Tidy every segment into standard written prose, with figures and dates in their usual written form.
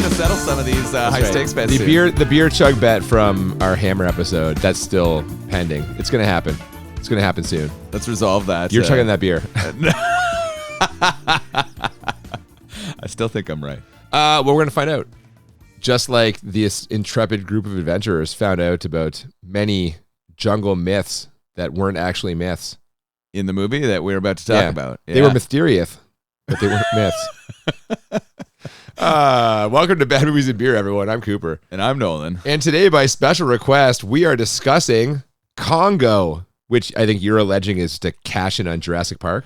gonna settle some of these high stakes bets. The beer chug bet from our Hammer episode, that's still pending. It's gonna happen. It's gonna happen soon. Let's resolve that. You're chugging that beer. I still think I'm right. Well, we're gonna find out. Just like this intrepid group of adventurers found out about many jungle myths that weren't actually myths in the movie that we're about to talk about. Yeah. They were mysterious, but they weren't myths. Welcome to Bad Movies and Beer, everyone. I'm Cooper. And I'm Nolan. And today, by special request, we are discussing Congo, which I think you're alleging is to cash in on Jurassic Park.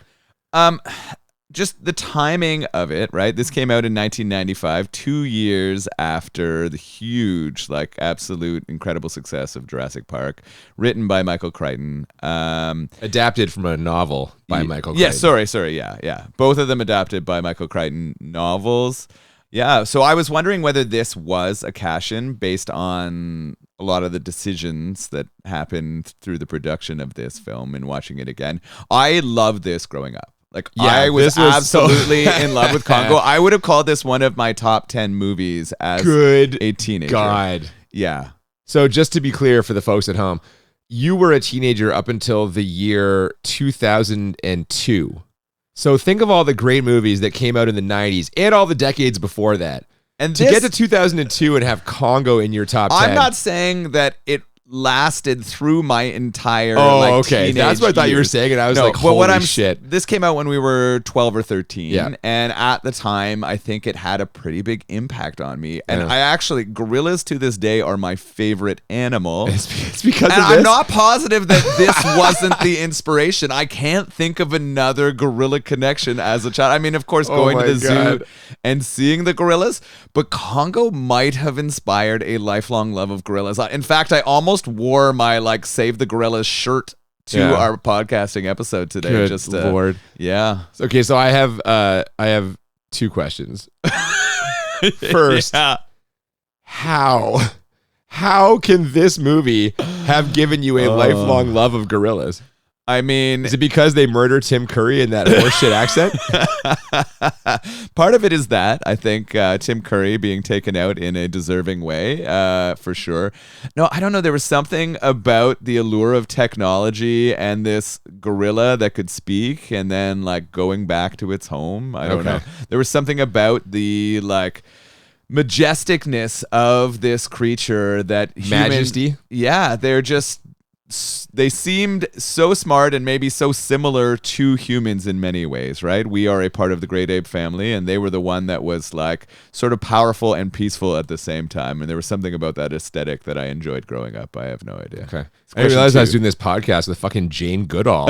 Just the timing of it, right? This came out in 1995, 2 years after the huge, like, absolute incredible success of Jurassic Park, written by Michael Crichton. Adapted from a novel by Michael Crichton. Yeah, sorry, yeah. Both of them adapted by Michael Crichton novels. Yeah, so I was wondering whether this was a cash-in based on a lot of the decisions that happened through the production of this film and watching it again. I loved this growing up. Like, I was absolutely in love with Congo. I would have called this one of my top 10 movies as a teenager. God. Yeah. So just to be clear for the folks at home, you were a teenager up until the year 2002. So think of all the great movies that came out in the 90s and all the decades before that. And to get to 2002 and have Congo in your top 10. I'm not saying that it lasted through my entire okay. That's what I thought you were saying, and I was like, holy shit. This came out when we were 12 or 13, yeah. And at the time, I think it had a pretty big impact on me. And I actually, gorillas to this day are my favorite animal. It's because and of this? I'm not positive that this wasn't the inspiration. I can't think of another gorilla connection as a child. I mean, of course, going to the zoo and seeing the gorillas, but Congo might have inspired a lifelong love of gorillas. In fact, I almost wore my like Save the Gorillas shirt to our podcasting episode today. Good Lord. Yeah. Okay, so I have two questions. First, how can this movie have given you a lifelong love of gorillas? I mean, is it because they murdered Tim Curry in that horseshit accent? Part of it is that. I think Tim Curry being taken out in a deserving way, for sure. No, I don't know. There was something about the allure of technology and this gorilla that could speak and then like going back to its home. I don't know. There was something about the like majesticness of this creature that majesty. Yeah, they seemed so smart and maybe so similar to humans in many ways, right? We are a part of the great ape family, and they were the one that was like sort of powerful and peaceful at the same time. And there was something about that aesthetic that I enjoyed growing up. I have no idea. Okay. I realized I was doing this podcast with fucking Jane Goodall.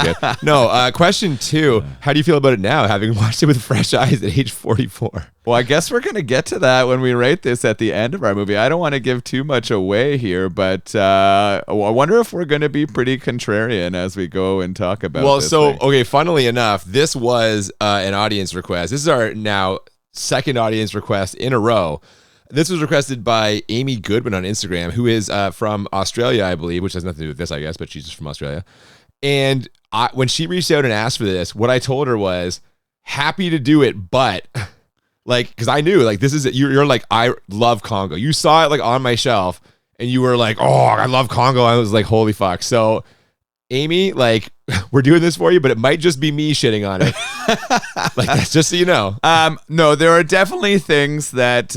Good. No, question 2. How do you feel about it now, having watched it with fresh eyes at age 44? Well, I guess we're going to get to that when we rate this at the end of our movie. I don't want to give too much away here, but I wonder if we're going to be pretty contrarian as we go and talk about this thing. Okay, funnily enough, this was an audience request. This is our now second audience request in a row. This was requested by Amy Goodwin on Instagram, who is from Australia, I believe, which has nothing to do with this, I guess, but she's just from Australia. And when she reached out and asked for this, what I told her was, happy to do it, but... like, because I knew, like, this is it. You're like, I love Congo. You saw it, like, on my shelf, and you were like, oh, I love Congo. I was like, holy fuck. So, Amy, like, we're doing this for you, but it might just be me shitting on it. Like, that's just so you know. No, there are definitely things that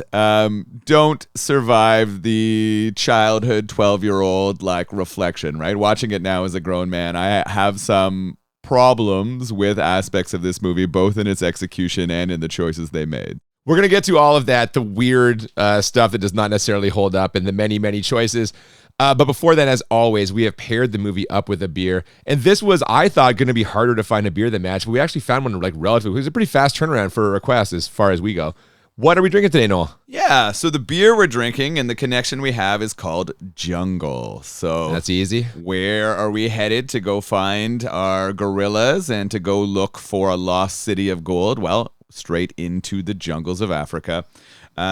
don't survive the childhood 12-year-old, like, reflection, right? Watching it now as a grown man, I have some problems with aspects of this movie, both in its execution and in the choices they made. We're going to get to all of that, the weird stuff that does not necessarily hold up, and the many, many choices. But before that, as always, we have paired the movie up with a beer. And this was, I thought, going to be harder to find a beer that matched, but we actually found one like relatively. It was a pretty fast turnaround for a request as far as we go. What are we drinking today, Noel? Yeah, so the beer we're drinking and the connection we have is called Jungle. So that's easy. Where are we headed to go find our gorillas and to go look for a lost city of gold? Well, straight into the jungles of Africa.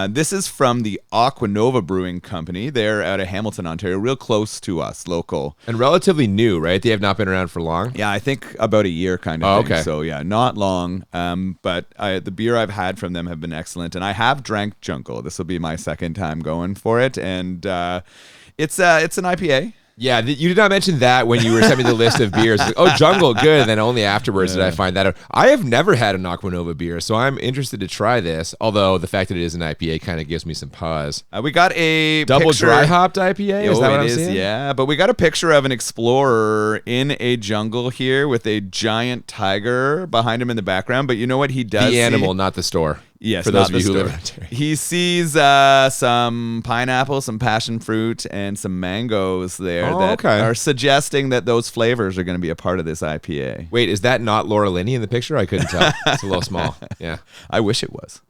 This is from the Aquanova Brewing Company. They're out of Hamilton, Ontario, real close to us, local. And relatively new, right? They have not been around for long? Yeah, I think about a year kind of thing. Okay. So, yeah, not long. But the beer I've had from them have been excellent. And I have drank Jungle. This will be my second time going for it. And it's an IPA. Yeah, you did not mention that when you were sending me the list of beers. Like, oh, Jungle, good. And then only afterwards did I find that out. I have never had an Aquanova beer, so I'm interested to try this. Although the fact that it is an IPA kind of gives me some pause. We got a double picture. dry hopped IPA. Is that what I'm saying? Yeah, but we got a picture of an explorer in a jungle here with a giant tiger behind him in the background. But you know what he does? The animal, not the store. Yes, for those of you who live in Ontario. He sees some pineapple, some passion fruit, and some mangoes there are suggesting that those flavors are going to be a part of this IPA. Wait, is that not Laura Linney in the picture? I couldn't tell. It's a little small. Yeah. I wish it was.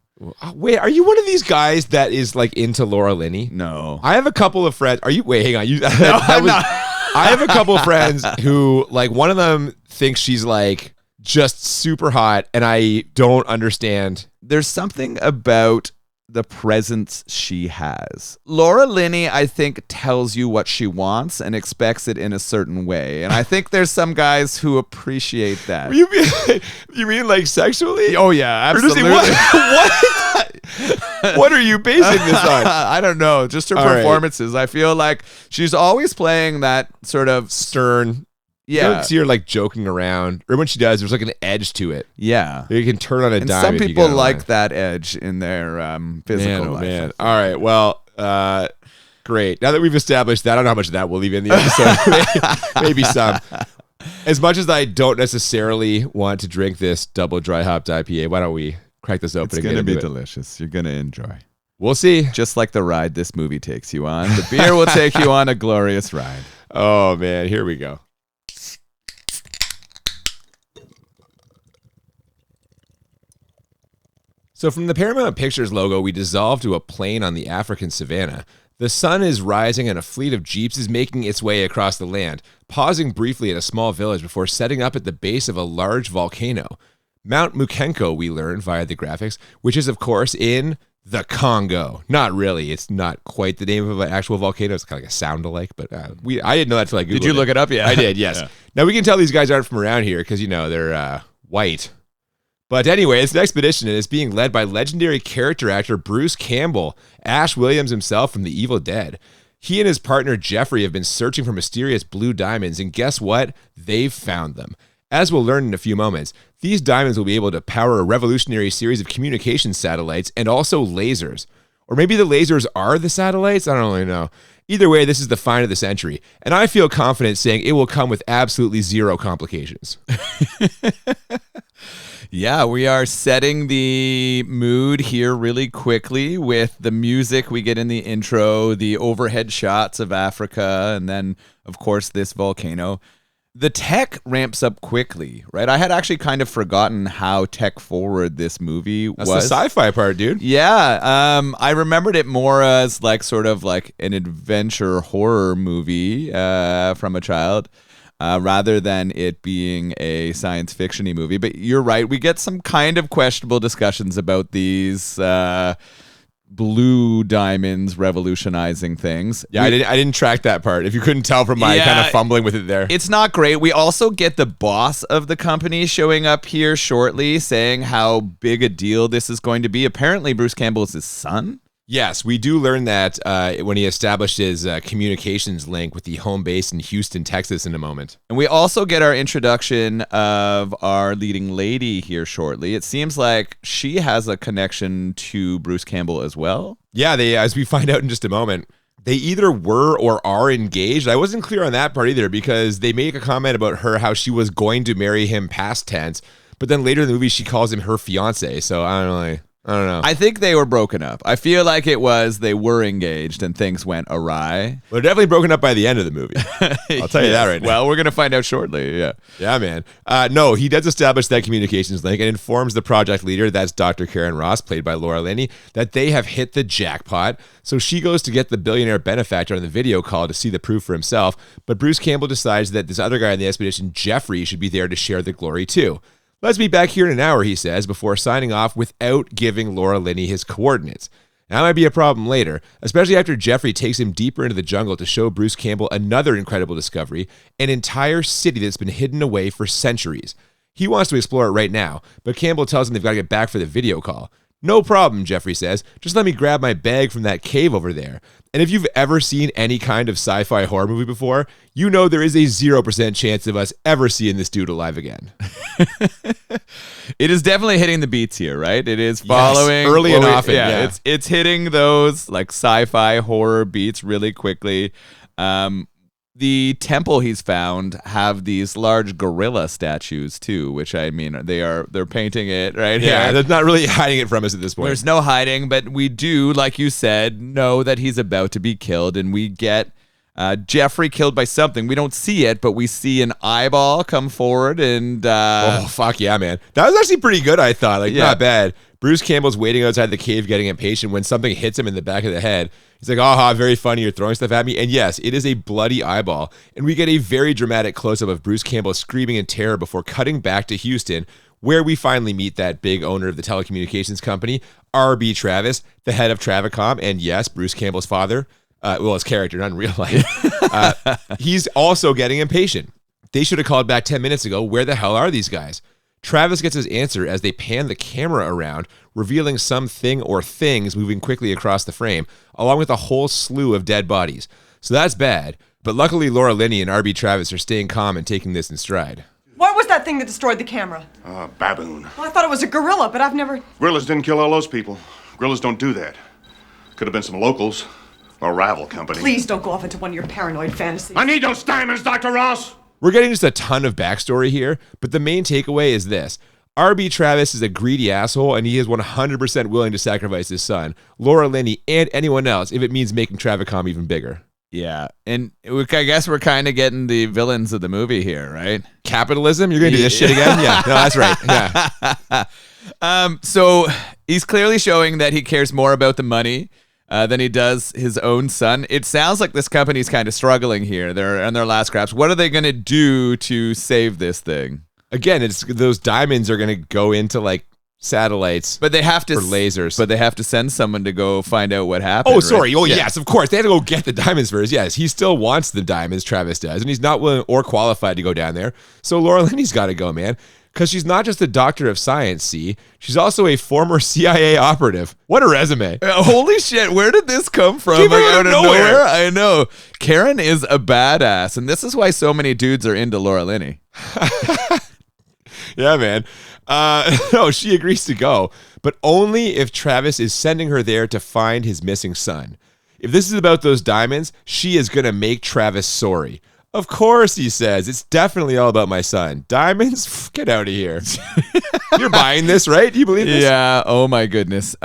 Wait, are you one of these guys that is like into Laura Linney? No. I have a couple of friends. Are you? Wait, hang on. No, I'm not. I have a couple of friends who, like, one of them thinks she's like just super hot, and I don't understand. There's something about the presence she has. Laura Linney, I think, tells you what she wants and expects it in a certain way. And I think there's some guys who appreciate that. You mean like sexually? Oh, yeah, absolutely. What are you basing this on? I don't know. Just her performances. Right. I feel like she's always playing that sort of stern. Yeah. You don't see her like joking around. Or when she does, there's like an edge to it. Yeah. You can turn on a dime. Some people like that edge in their physical life. Man. All right. Well, great. Now that we've established that, I don't know how much of that we'll leave in the episode. Maybe some. As much as I don't necessarily want to drink this double dry hopped IPA, why don't we crack this open? It's going to be delicious. You're going to enjoy. We'll see. Just like the ride this movie takes you on. The beer will take you on a glorious ride. Oh, man. Here we go. So from the Paramount Pictures logo, we dissolve to a plain on the African savanna. The sun is rising and a fleet of jeeps is making its way across the land, pausing briefly at a small village before setting up at the base of a large volcano. Mount Mukenko, we learn via the graphics, which is, of course, in the Congo. Not really. It's not quite the name of an actual volcano. It's kind of like a sound-alike, but I didn't know that until I Googled it. Did you look it up? Yeah. I did, yes. Yeah. Now, we can tell these guys aren't from around here because, they're white. But anyway, it's an expedition and it's being led by legendary character actor Bruce Campbell, Ash Williams himself from The Evil Dead. He and his partner Jeffrey have been searching for mysterious blue diamonds, and guess what? They've found them. As we'll learn in a few moments, these diamonds will be able to power a revolutionary series of communication satellites and also lasers. Or maybe the lasers are the satellites? I don't really know. Either way, this is the find of the century, and I feel confident saying it will come with absolutely zero complications. Yeah, we are setting the mood here really quickly with the music we get in the intro, the overhead shots of Africa, and then, of course, this volcano. The tech ramps up quickly, right? I had actually kind of forgotten how tech forward this movie was. That's the sci-fi part, dude. Yeah, I remembered it more as like sort of like an adventure horror movie from a child. Rather than it being a science fiction-y movie. But you're right, we get some kind of questionable discussions about these blue diamonds revolutionizing things. Yeah, I didn't track that part, if you couldn't tell from my kind of fumbling with it there. It's not great. We also get the boss of the company showing up here shortly, saying how big a deal this is going to be. Apparently, Bruce Campbell is his son. Yes, we do learn that when he established his communications link with the home base in Houston, Texas in a moment. And we also get our introduction of our leading lady here shortly. It seems like she has a connection to Bruce Campbell as well. Yeah, they, as we find out in just a moment, they either were or are engaged. I wasn't clear on that part either because they make a comment about her, how she was going to marry him past tense, but then later in the movie she calls him her fiance. So I don't know. I think they were broken up. I feel like they were engaged and things went awry. They're definitely broken up by the end of the movie. I'll tell you that right now. Well, we're going to find out shortly. Yeah. Yeah, man. No, he does establish that communications link and informs the project leader, that's Dr. Karen Ross, played by Laura Linney, that they have hit the jackpot. So she goes to get the billionaire benefactor on the video call to see the proof for himself. But Bruce Campbell decides that this other guy on the expedition, Jeffrey, should be there to share the glory too. Let's be back here in an hour, he says, before signing off without giving Laura Linney his coordinates. That might be a problem later, especially after Jeffrey takes him deeper into the jungle to show Bruce Campbell another incredible discovery, an entire city that's been hidden away for centuries. He wants to explore it right now, but Campbell tells him they've got to get back for the video call. No problem, Jeffrey says. Just let me grab my bag from that cave over there. And if you've ever seen any kind of sci-fi horror movie before, you know there is a 0% chance of us ever seeing this dude alive again. It is definitely hitting the beats here, right? It is following early and often. Yeah. It's hitting those like sci-fi horror beats really quickly. The temple he's found have these large gorilla statues too, which I mean they're painting it right here. Yeah, they're not really hiding it from us at this point. There's no hiding, but we do, like you said, know that he's about to be killed, and we get Jeffrey killed by something. We don't see it, but we see an eyeball come forward, and oh fuck yeah, man, that was actually pretty good. I thought, not bad. Bruce Campbell's waiting outside the cave getting impatient when something hits him in the back of the head. He's like, aha, very funny, you're throwing stuff at me. And yes, it is a bloody eyeball. And we get a very dramatic close-up of Bruce Campbell screaming in terror before cutting back to Houston, where we finally meet that big owner of the telecommunications company, R.B. Travis, the head of Travicom, and yes, Bruce Campbell's father. His character, not in real life. He's also getting impatient. They should have called back 10 minutes ago. Where the hell are these guys? Travis gets his answer as they pan the camera around, revealing something or things moving quickly across the frame, along with a whole slew of dead bodies. So that's bad, but luckily Laura Linney and R.B. Travis are staying calm and taking this in stride. What was that thing that destroyed the camera? Baboon. Well, I thought it was a gorilla, but I've never... Gorillas didn't kill all those people. Gorillas don't do that. Could have been some locals or a rival company. Please don't go off into one of your paranoid fantasies. I need those diamonds, Dr. Ross! We're getting just a ton of backstory here, but the main takeaway is this. R.B. Travis is a greedy asshole, and he is 100% willing to sacrifice his son, Laura Linney, and anyone else if it means making Travicom even bigger. Yeah, and I guess we're kind of getting the villains of the movie here, right? Capitalism? You're going to do this shit again? Yeah, no, that's right. Yeah. So he's clearly showing that he cares more about the money than he does his own son. It sounds like this company's kind of struggling here. They're on their last scraps. What are they going to do to save this thing? Again, it's those diamonds are going to go into like satellites, but they have to for lasers. But they have to send someone to go find out what happened. Oh, sorry. Right? Oh, yeah. Yes, of course. They have to go get the diamonds first. Yes, he still wants the diamonds, Travis does, and he's not willing or qualified to go down there. So Laura Linney's got to go, man. Because she's not just a doctor of science, see? She's also a former CIA operative. What a resume. Holy shit, where did this come from? Came out of nowhere. I know. Karen is a badass, and this is why so many dudes are into Laura Linney. Yeah, man. No, she agrees to go, but only if Travis is sending her there to find his missing son. If this is about those diamonds, she is going to make Travis sorry. Of course, he says. It's definitely all about my son. Diamonds? Get out of here. You're buying this, right? Do you believe this? Yeah. Oh, my goodness.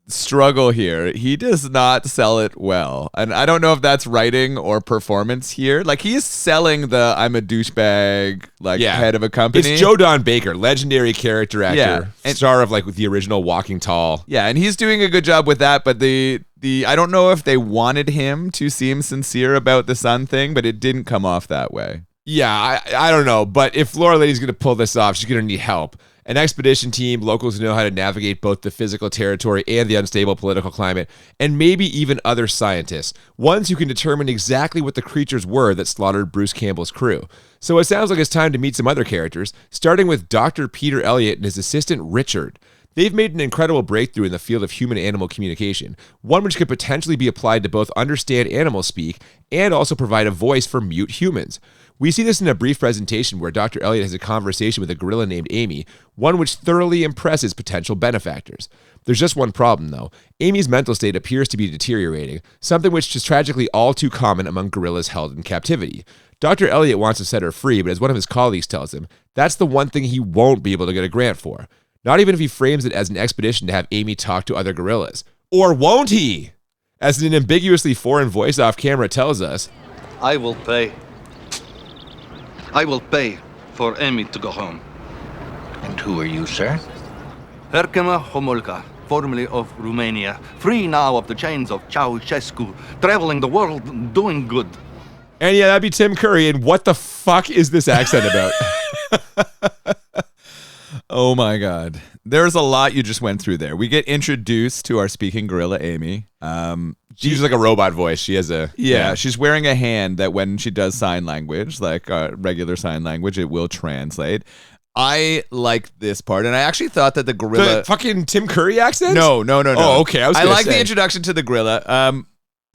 Struggle here. He does not sell it well. And I don't know if that's writing or performance here. Like, he is selling the I'm a douchebag, head of a company. It's Joe Don Baker, legendary character actor, and star of with the original Walking Tall. Yeah, and he's doing a good job with that, but the I don't know if they wanted him to seem sincere about the son thing, but it didn't come off that way. Yeah, I don't know, but if Laura Linney's going to pull this off, she's going to need help. An expedition team, locals who know how to navigate both the physical territory and the unstable political climate, and maybe even other scientists, ones who can determine exactly what the creatures were that slaughtered Bruce Campbell's crew. So it sounds like it's time to meet some other characters, starting with Dr. Peter Elliott and his assistant Richard. They've made an incredible breakthrough in the field of human-animal communication, one which could potentially be applied to both understand animal speak and also provide a voice for mute humans. We see this in a brief presentation where Dr. Elliott has a conversation with a gorilla named Amy, one which thoroughly impresses potential benefactors. There's just one problem, though. Amy's mental state appears to be deteriorating, something which is tragically all too common among gorillas held in captivity. Dr. Elliott wants to set her free, but as one of his colleagues tells him, that's the one thing he won't be able to get a grant for. Not even if he frames it as an expedition to have Amy talk to other gorillas. Or won't he? As an ambiguously foreign voice off camera tells us, I will pay. I will pay for Amy to go home. And who are you, sir? Herkema Homolka, formerly of Romania, free now of the chains of Ceausescu, traveling the world, doing good. And yeah, that'd be Tim Curry. And what the fuck is this accent about? Oh my God. There's a lot you just went through there. We get introduced to our speaking gorilla, Amy. She uses like a robot voice. She has a She's wearing a hand that when she does sign language, like regular sign language, it will translate. I like this part, and I actually thought that the gorilla... The fucking Tim Curry accent? No. Oh, okay. I like the introduction to the gorilla.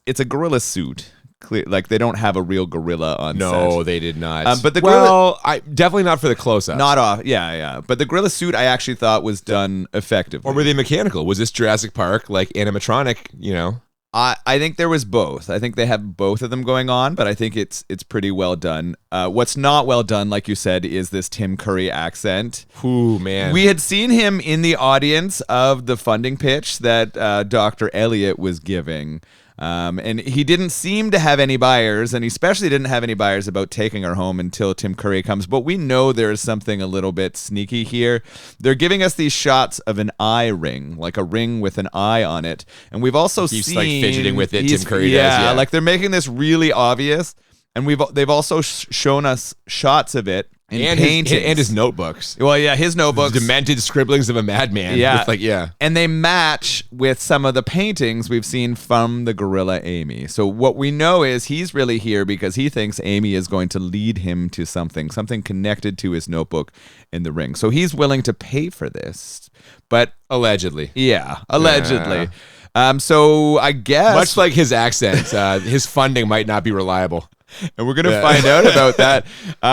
It's a gorilla suit. Like they don't have a real gorilla on set. No, they did not. But the gorilla, definitely not for the close-up. not off. Yeah. But the gorilla suit, I actually thought was done effectively. Or were they mechanical? Was this Jurassic Park, like animatronic, you know? I think there was both. I think they have both of them going on, but I think it's pretty well done. What's not well done, like you said, is this Tim Curry accent. Ooh, man. We had seen him in the audience of the funding pitch that Dr. Elliott was giving. And he didn't seem to have any buyers, and he especially didn't have any buyers about taking her home until Tim Curry comes. But we know there's something a little bit sneaky here. They're giving us these shots of an eye ring, like a ring with an eye on it. And we've also He's seen... like fidgeting with it, Tim Curry does. Yeah, like they're making this really obvious. And they've also shown us shots of it in paintings. And his notebooks. Well, yeah, his notebooks. The demented scribblings of a madman. Yeah. And they match with some of the paintings we've seen from the gorilla Amy. So what we know is he's really here because he thinks Amy is going to lead him to something connected to his notebook in the ring. So he's willing to pay for this. But allegedly. Yeah, allegedly. So I guess... Much like his accent, his funding might not be reliable. And we're going to find out about that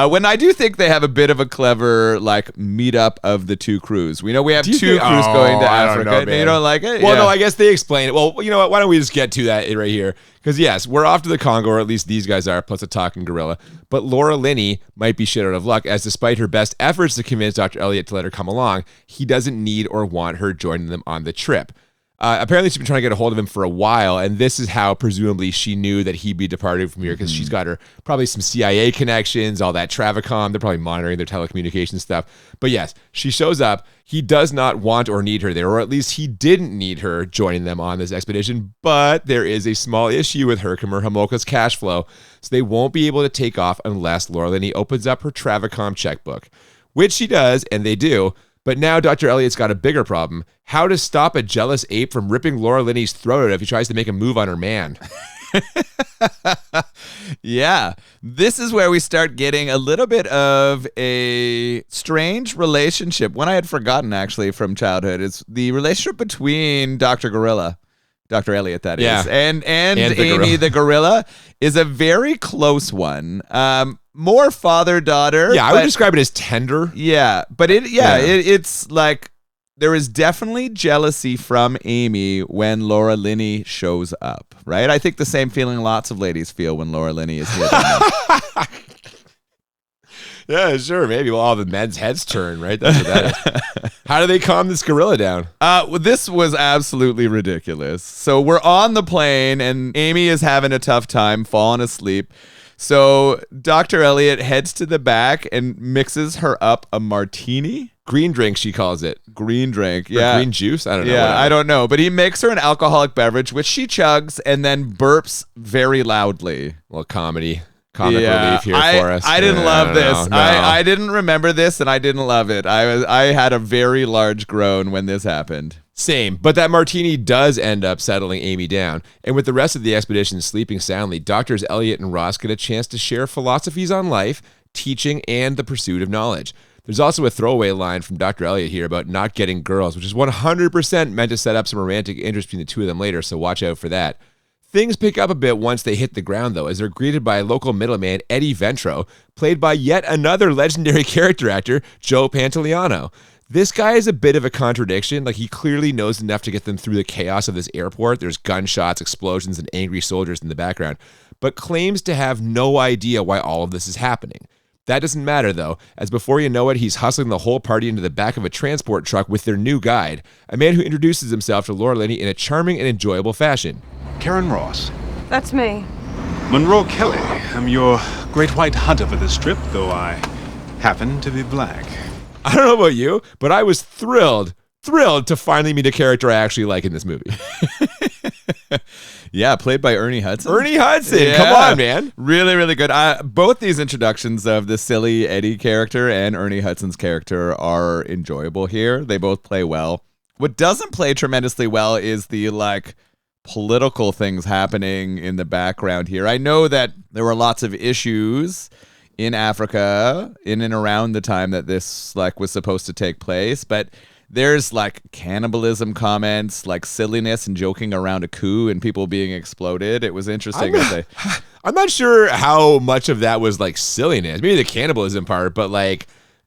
when I do think they have a bit of a clever like meetup of the two crews. We know we have two crews going to Africa. You don't like it? Well, no, I guess they explain it. Well, you know what? Why don't we just get to that right here? Because yes, we're off to the Congo, or at least these guys are, plus a talking gorilla. But Laura Linney might be shit out of luck, as despite her best efforts to convince Dr. Elliott to let her come along, he doesn't need or want her joining them on the trip. Apparently, she's been trying to get a hold of him for a while, and this is how presumably she knew that he'd be departing from here, because she's got her probably some CIA connections, all that Travicom. They're probably monitoring their telecommunications stuff. But yes, she shows up. He does not want or need her there, or at least he didn't need her joining them on this expedition. But there is a small issue with Herkimer Homolka's cash flow, so they won't be able to take off unless Laura Linney opens up her Travicom checkbook, which she does, and they do. But now Dr. Elliott's got a bigger problem. How to stop a jealous ape from ripping Laura Linney's throat out if he tries to make a move on her man. Yeah. This is where we start getting a little bit of a strange relationship. One I had forgotten, actually, from childhood. It's the relationship between Dr. Elliott, that is. And Amy the gorilla is a very close one. More father-daughter. Yeah, I would describe it as tender. Yeah, but it's like there is definitely jealousy from Amy when Laura Linney shows up, right? I think the same feeling lots of ladies feel when Laura Linney is here. Yeah, sure, maybe. Well, all the men's heads turn, right? That's what that is. How do they calm this gorilla down? Well, this was absolutely ridiculous. So we're on the plane, and Amy is having a tough time, falling asleep. So Dr. Elliott heads to the back and mixes her up a martini. Green drink, she calls it. Green drink, yeah. Or green juice? I don't know. Yeah, whatever. I don't know. But he makes her an alcoholic beverage, which she chugs and then burps very loudly. Well, comic relief here for us. I didn't love this. No. I didn't remember this, and I didn't love it. I had a very large groan when this happened. Same, but that martini does end up settling Amy down. And with the rest of the expedition sleeping soundly, Doctors Elliott and Ross get a chance to share philosophies on life, teaching, and the pursuit of knowledge. There's also a throwaway line from Dr. Elliott here about not getting girls, which is 100% meant to set up some romantic interest between the two of them later, so watch out for that. Things pick up a bit once they hit the ground, though, as they're greeted by local middleman Eddie Ventro, played by yet another legendary character actor, Joe Pantoliano. This guy is a bit of a contradiction. Like, he clearly knows enough to get them through the chaos of this airport. There's gunshots, explosions, and angry soldiers in the background, but claims to have no idea why all of this is happening. That doesn't matter, though, as before you know it, he's hustling the whole party into the back of a transport truck with their new guide, a man who introduces himself to Laura Linney in a charming and enjoyable fashion. Karen Ross. That's me. Monroe Kelly. I'm your great white hunter for this trip, though I happen to be black. I don't know about you, but I was thrilled to finally meet a character I actually like in this movie. Yeah, played by Ernie Hudson. Ernie Hudson, Yeah. come on, man. Really, really good. Both these introductions of the silly Eddie character and Ernie Hudson's character are enjoyable here. They both play well. What doesn't play tremendously well is the political things happening in the background here. I know that there were lots of issues in Africa in and around the time that this was supposed to take place, but there's cannibalism comments, silliness and joking around a coup and people being exploded. It was interesting. I'm not sure how much of that was silliness. Maybe the cannibalism part, but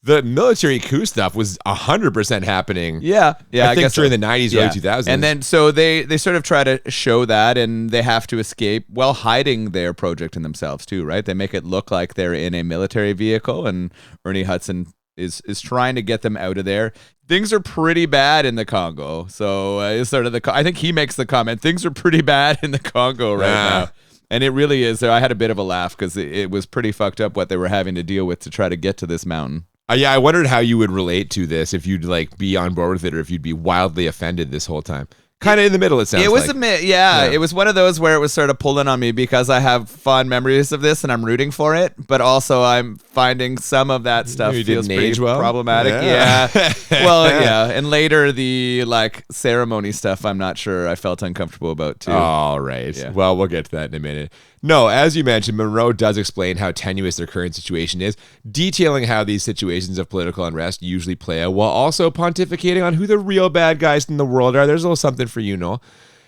the military coup stuff was 100% happening. Yeah. I think guess during so. the 90s, Yeah. early 2000s. And then so they sort of try to show that, and they have to escape while hiding their project in themselves too, right? They make it look like they're in a military vehicle, and Ernie Hudson is trying to get them out of there. Things are pretty bad in the Congo. So it's sort of I think he makes the comment, things are pretty bad in the Congo right now. And it really is. I had a bit of a laugh because it was pretty fucked up what they were having to deal with to try to get to this mountain. Yeah, I wondered how you would relate to this, if you'd be on board with it or if you'd be wildly offended this whole time. Kind of in the middle, it sounds like. It was it was one of those where it was sort of pulling on me because I have fond memories of this and I'm rooting for it, but also I'm finding some of that stuff You feels didn't pretty age well? problematic. Yeah. Well, yeah. And later the ceremony stuff, I'm not sure I felt uncomfortable about too. All right. Yeah. Well, we'll get to that in a minute. No, as you mentioned, Monroe does explain how tenuous their current situation is, detailing how these situations of political unrest usually play out, while also pontificating on who the real bad guys in the world are. There's a little something for you, Noel.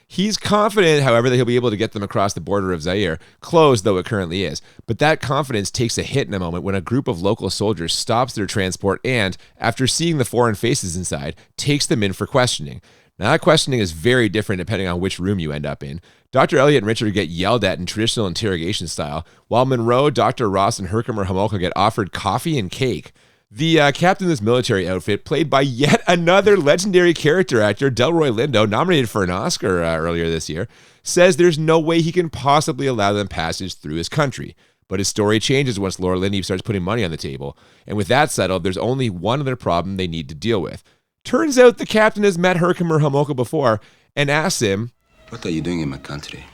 He's confident, however, that he'll be able to get them across the border of Zaire, closed though it currently is. But that confidence takes a hit in a moment when a group of local soldiers stops their transport and, after seeing the foreign faces inside, takes them in for questioning. Now, that questioning is very different depending on which room you end up in. Dr. Elliot and Richard get yelled at in traditional interrogation style, while Monroe, Dr. Ross, and Herkimer Homolka get offered coffee and cake. The captain of this military outfit, played by yet another legendary character actor, Delroy Lindo, nominated for an Oscar earlier this year, says there's no way he can possibly allow them passage through his country. But his story changes once Laura Linney starts putting money on the table. And with that settled, there's only one other problem they need to deal with. Turns out the captain has met Herkimer Homolka before and asks him, "What are you doing in my country,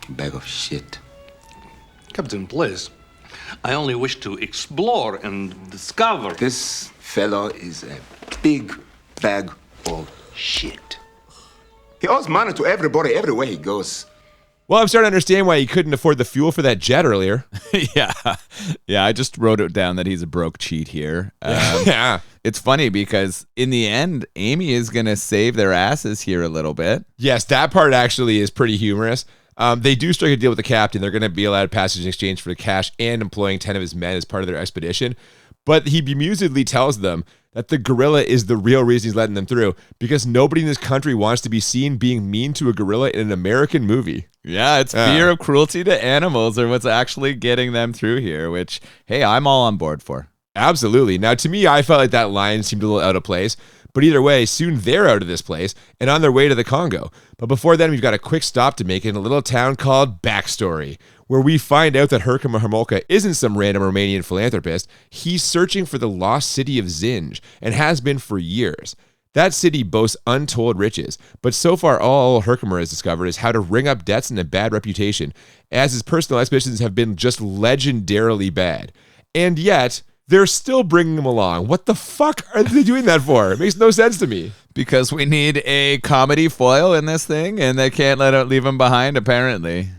you bag of shit?" Captain, please. I only wish to explore and discover. This fellow is a big bag of shit. He owes money to everybody everywhere he goes. well, I'm starting to understand why he couldn't afford the fuel for that jet earlier. Yeah. I just wrote it down that he's a broke cheat here. Yeah. It's funny because in the end, Amy is going to save their asses here a little bit. Yes, that part actually is pretty humorous. They do strike a deal with the captain. They're going to be allowed passage in exchange for the cash and employing 10 of his men as part of their expedition. But he bemusedly tells them that the gorilla is the real reason he's letting them through, because nobody in this country wants to be seen being mean to a gorilla in an American movie. Yeah, it's fear of cruelty to animals or what's actually getting them through here, which, hey, I'm all on board for. Absolutely. Now, to me, I felt like that line seemed a little out of place. But either way, soon they're out of this place and on their way to the Congo. But before then, we've got a quick stop to make in a little town called Backstory, where we find out that Herkimer Homolka isn't some random Romanian philanthropist. He's searching for the lost city of Zinj and has been for years. That city boasts untold riches, but so far all Herkimer has discovered is how to ring up debts and a bad reputation, as his personal expeditions have been just legendarily bad. And yet, they're still bringing him along. What the fuck are they doing that for? It makes no sense to me. Because we need a comedy foil in this thing, and they can't leave him behind, apparently.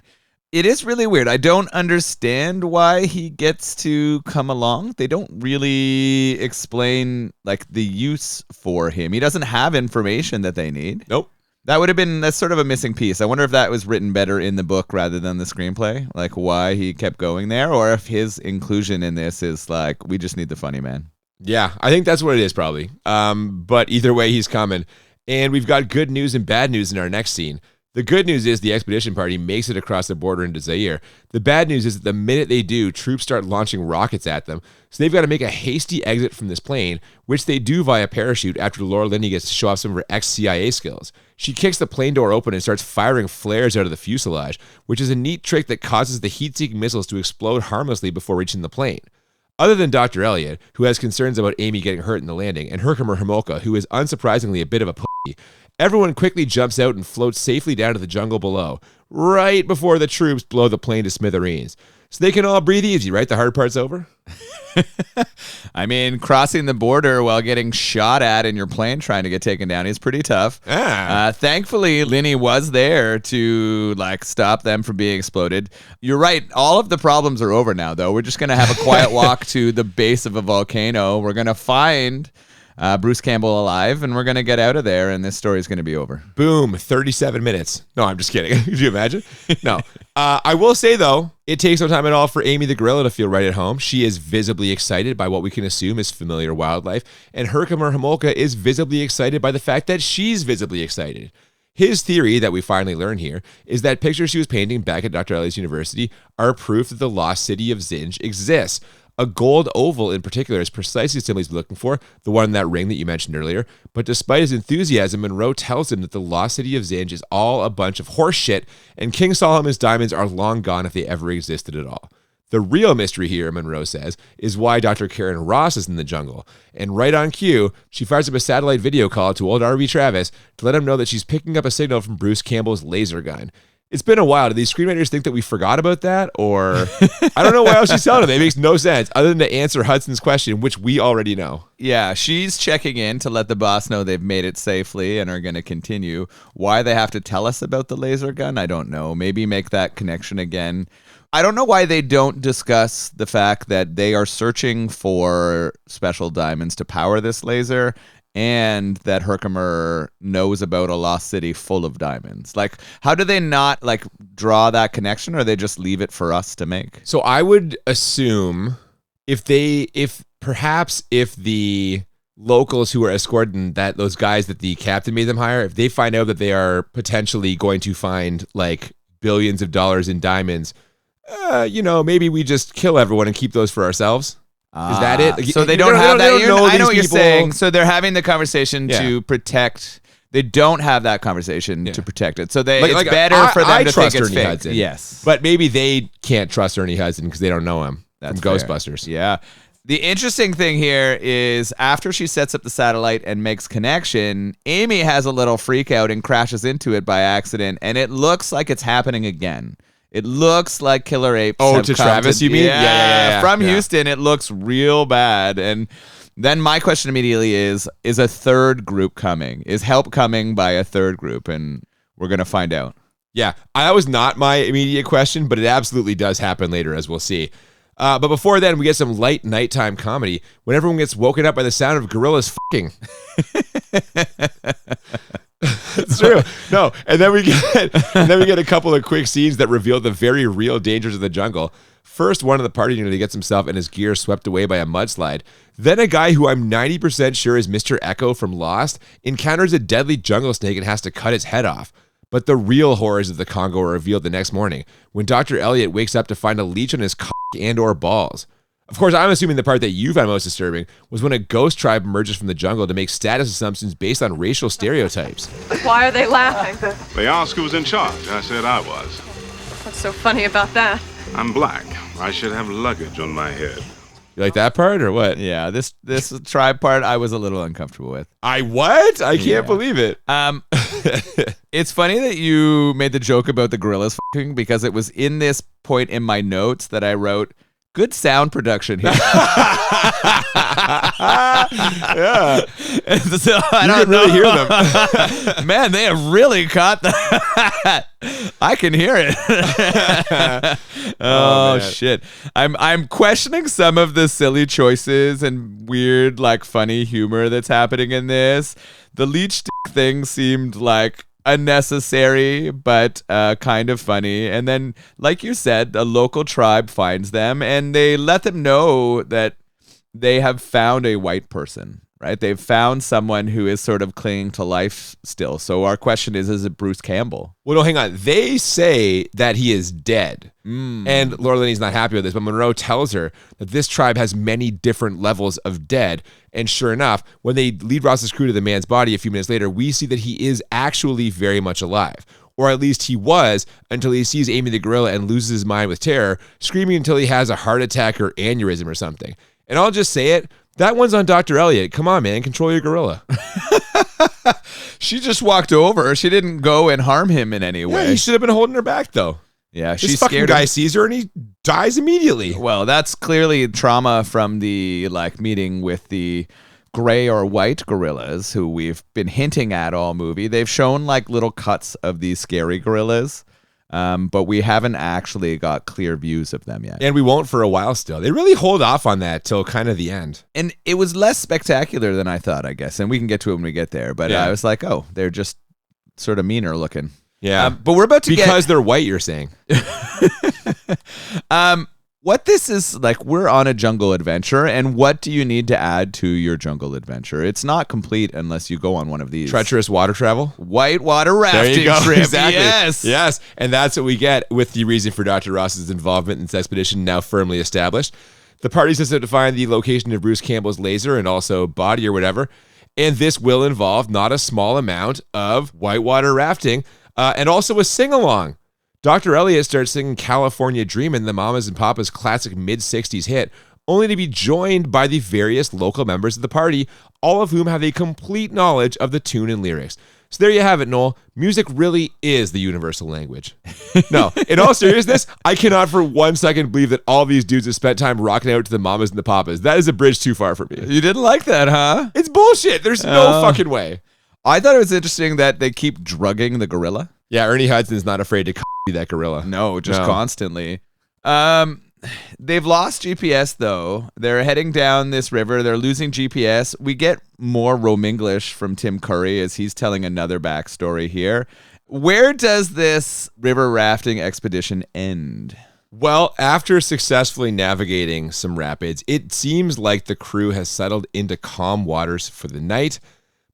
It is really weird. I don't understand why he gets to come along. They don't really explain the use for him. He doesn't have information that they need. Nope. That's sort of a missing piece. I wonder if that was written better in the book rather than the screenplay, why he kept going there, or if his inclusion in this is we just need the funny man. Yeah, I think that's what it is probably. But either way, he's coming. And we've got good news and bad news in our next scene. The good news is the expedition party makes it across the border into Zaire. The bad news is that the minute they do, troops start launching rockets at them. So they've got to make a hasty exit from this plane, which they do via parachute after Laura Linney gets to show off some of her ex-CIA skills. She kicks the plane door open and starts firing flares out of the fuselage, which is a neat trick that causes the heat-seeking missiles to explode harmlessly before reaching the plane. Other than Dr. Elliot, who has concerns about Amy getting hurt in the landing, and Herkimer Homolka, who is unsurprisingly a bit of a pussy, Everyone quickly jumps out and floats safely down to the jungle below, right before the troops blow the plane to smithereens. So they can all breathe easy, right? The hard part's over? I mean, crossing the border while getting shot at in your plane trying to get taken down is pretty tough. Thankfully, Linny was there to stop them from being exploded. You're right. All of the problems are over now, though. We're just going to have a quiet walk to the base of a volcano. We're going to find Bruce Campbell alive, and we're going to get out of there, and this story is going to be over. Boom, 37 minutes. No, I'm just kidding. Could you imagine? No. I will say, though, it takes no time at all for Amy the gorilla to feel right at home. She is visibly excited by what we can assume is familiar wildlife, and Herkimer Homolka is visibly excited by the fact that she's visibly excited. His theory that we finally learn here is that pictures she was painting back at Dr. Elliott's university are proof that the lost city of Zinj exists. A gold oval in particular is precisely the symbol he's looking for, the one in that ring that you mentioned earlier. But despite his enthusiasm, Monroe tells him that the lost city of Zinj is all a bunch of horse shit, and King Solomon's diamonds are long gone if they ever existed at all. The real mystery here, Monroe says, is why Dr. Karen Ross is in the jungle. And right on cue, she fires up a satellite video call to old R.V. Travis to let him know that she's picking up a signal from Bruce Campbell's laser gun. It's been a while. Do these screenwriters think that we forgot about that? Or I don't know why else she's telling them. It makes no sense other than to answer Hudson's question, which we already know. Yeah, she's checking in to let the boss know they've made it safely and are going to continue. Why they have to tell us about the laser gun, I don't know. Maybe make that connection again. I don't know why they don't discuss the fact that they are searching for special diamonds to power this laser, and that Herkimer knows about a lost city full of diamonds. How do they not draw that connection, or they just leave it for us to make? So I would assume if the locals who are escorting those guys that the captain made them hire, if they find out that they are potentially going to find billions of dollars in diamonds, maybe we just kill everyone and keep those for ourselves. Is that it? So they don't have that. I know what you're saying. So they're having the conversation to protect. They don't have that conversation to protect it. So it's better for them to think it's Ernie fake. Hudson. Yes, but maybe they can't trust Ernie Hudson because they don't know him from Ghostbusters. Yeah. The interesting thing here is after she sets up the satellite and makes connection, Amy has a little freak out and crashes into it by accident, and it looks like it's happening again. It looks like killer apes. Oh, to Travis, you mean? Yeah. From Houston, it looks real bad. And then my question immediately is a third group coming? Is help coming by a third group? And we're going to find out. Yeah, that was not my immediate question, but it absolutely does happen later, as we'll see. But before then, we get some light nighttime comedy when everyone gets woken up by the sound of gorillas fucking. It's true. No, and then we get a couple of quick scenes that reveal the very real dangers of the jungle. First, one of the party unit gets himself and his gear swept away by a mudslide. Then a guy who I'm 90% sure is Mr. Echo from Lost encounters a deadly jungle snake and has to cut its head off. But the real horrors of the Congo are revealed the next morning when Dr. Elliott wakes up to find a leech on his cock and/or balls. Of course, I'm assuming the part that you found most disturbing was when a ghost tribe emerges from the jungle to make status assumptions based on racial stereotypes. Why are they laughing? They asked who was in charge. I said I was. What's so funny about that? I'm black. I should have luggage on my head. You like that part or what? Yeah, this tribe part I was a little uncomfortable with. I can't believe it. It's funny that you made the joke about the gorillas fucking because it was in this point in my notes that I wrote, good sound production here. Yeah. So I You don't can really hear them. Man, they have really caught that. I can hear it. Oh shit. I'm questioning some of the silly choices and weird, funny humor that's happening in this. The leech thing seemed unnecessary, but kind of funny. And then, like you said, a local tribe finds them and they let them know that they have found a white person, right? They've found someone who is sort of clinging to life still. So our question is it Bruce Campbell? Well, no, hang on. They say that he is dead. And Laura Linney's not happy with this, but Monroe tells her that this tribe has many different levels of dead. And sure enough, when they lead Ross's crew to the man's body a few minutes later, we see that he is actually very much alive. Or at least he was until he sees Amy the gorilla and loses his mind with terror, screaming until he has a heart attack or aneurysm or something. And I'll just say it, that one's on Dr. Elliott. Come on, man, control your gorilla. She just walked over. She didn't go and harm him in any way. Yeah, he should have been holding her back, though. Yeah, This she's fucking scared. guy sees her and he dies immediately. Well, that's clearly trauma from the meeting with the gray or white gorillas who we've been hinting at all movie. They've shown little cuts of these scary gorillas, but we haven't actually got clear views of them yet. And we won't for a while still. They really hold off on that till kind of the end. And it was less spectacular than I thought, I guess. And we can get to it when we get there. But Yeah. I was like, oh, they're just sort of meaner looking. Yeah. But we're about to because they're white, you're saying. What this is we're on a jungle adventure, and what do you need to add to your jungle adventure? It's not complete unless you go on one of these. Treacherous water travel. Whitewater rafting There you go. trip. Exactly. Yes. Yes. And that's what we get with the reason for Dr. Ross's involvement in this expedition now firmly established. The party sets out to find the location of Bruce Campbell's laser and also body or whatever. And this will involve not a small amount of whitewater rafting and also a sing-along. Dr. Elliot starts singing California Dreamin', the Mamas and Papas classic mid-60s hit, only to be joined by the various local members of the party, all of whom have a complete knowledge of the tune and lyrics. So there you have it, Noel. Music really is the universal language. No, in all seriousness, I cannot for 1 second believe that all these dudes have spent time rocking out to the Mamas and the Papas. That is a bridge too far for me. You didn't like that, huh? It's bullshit. There's no fucking way. I thought it was interesting that they keep drugging the gorilla. Yeah, Ernie Hudson's not afraid to that gorilla. No, just constantly. They've lost GPS, though. They're heading down this river. They're losing GPS. We get more Rominglish from Tim Curry as he's telling another backstory here. Where does this river rafting expedition end? Well, after successfully navigating some rapids, it seems like the crew has settled into calm waters for the night.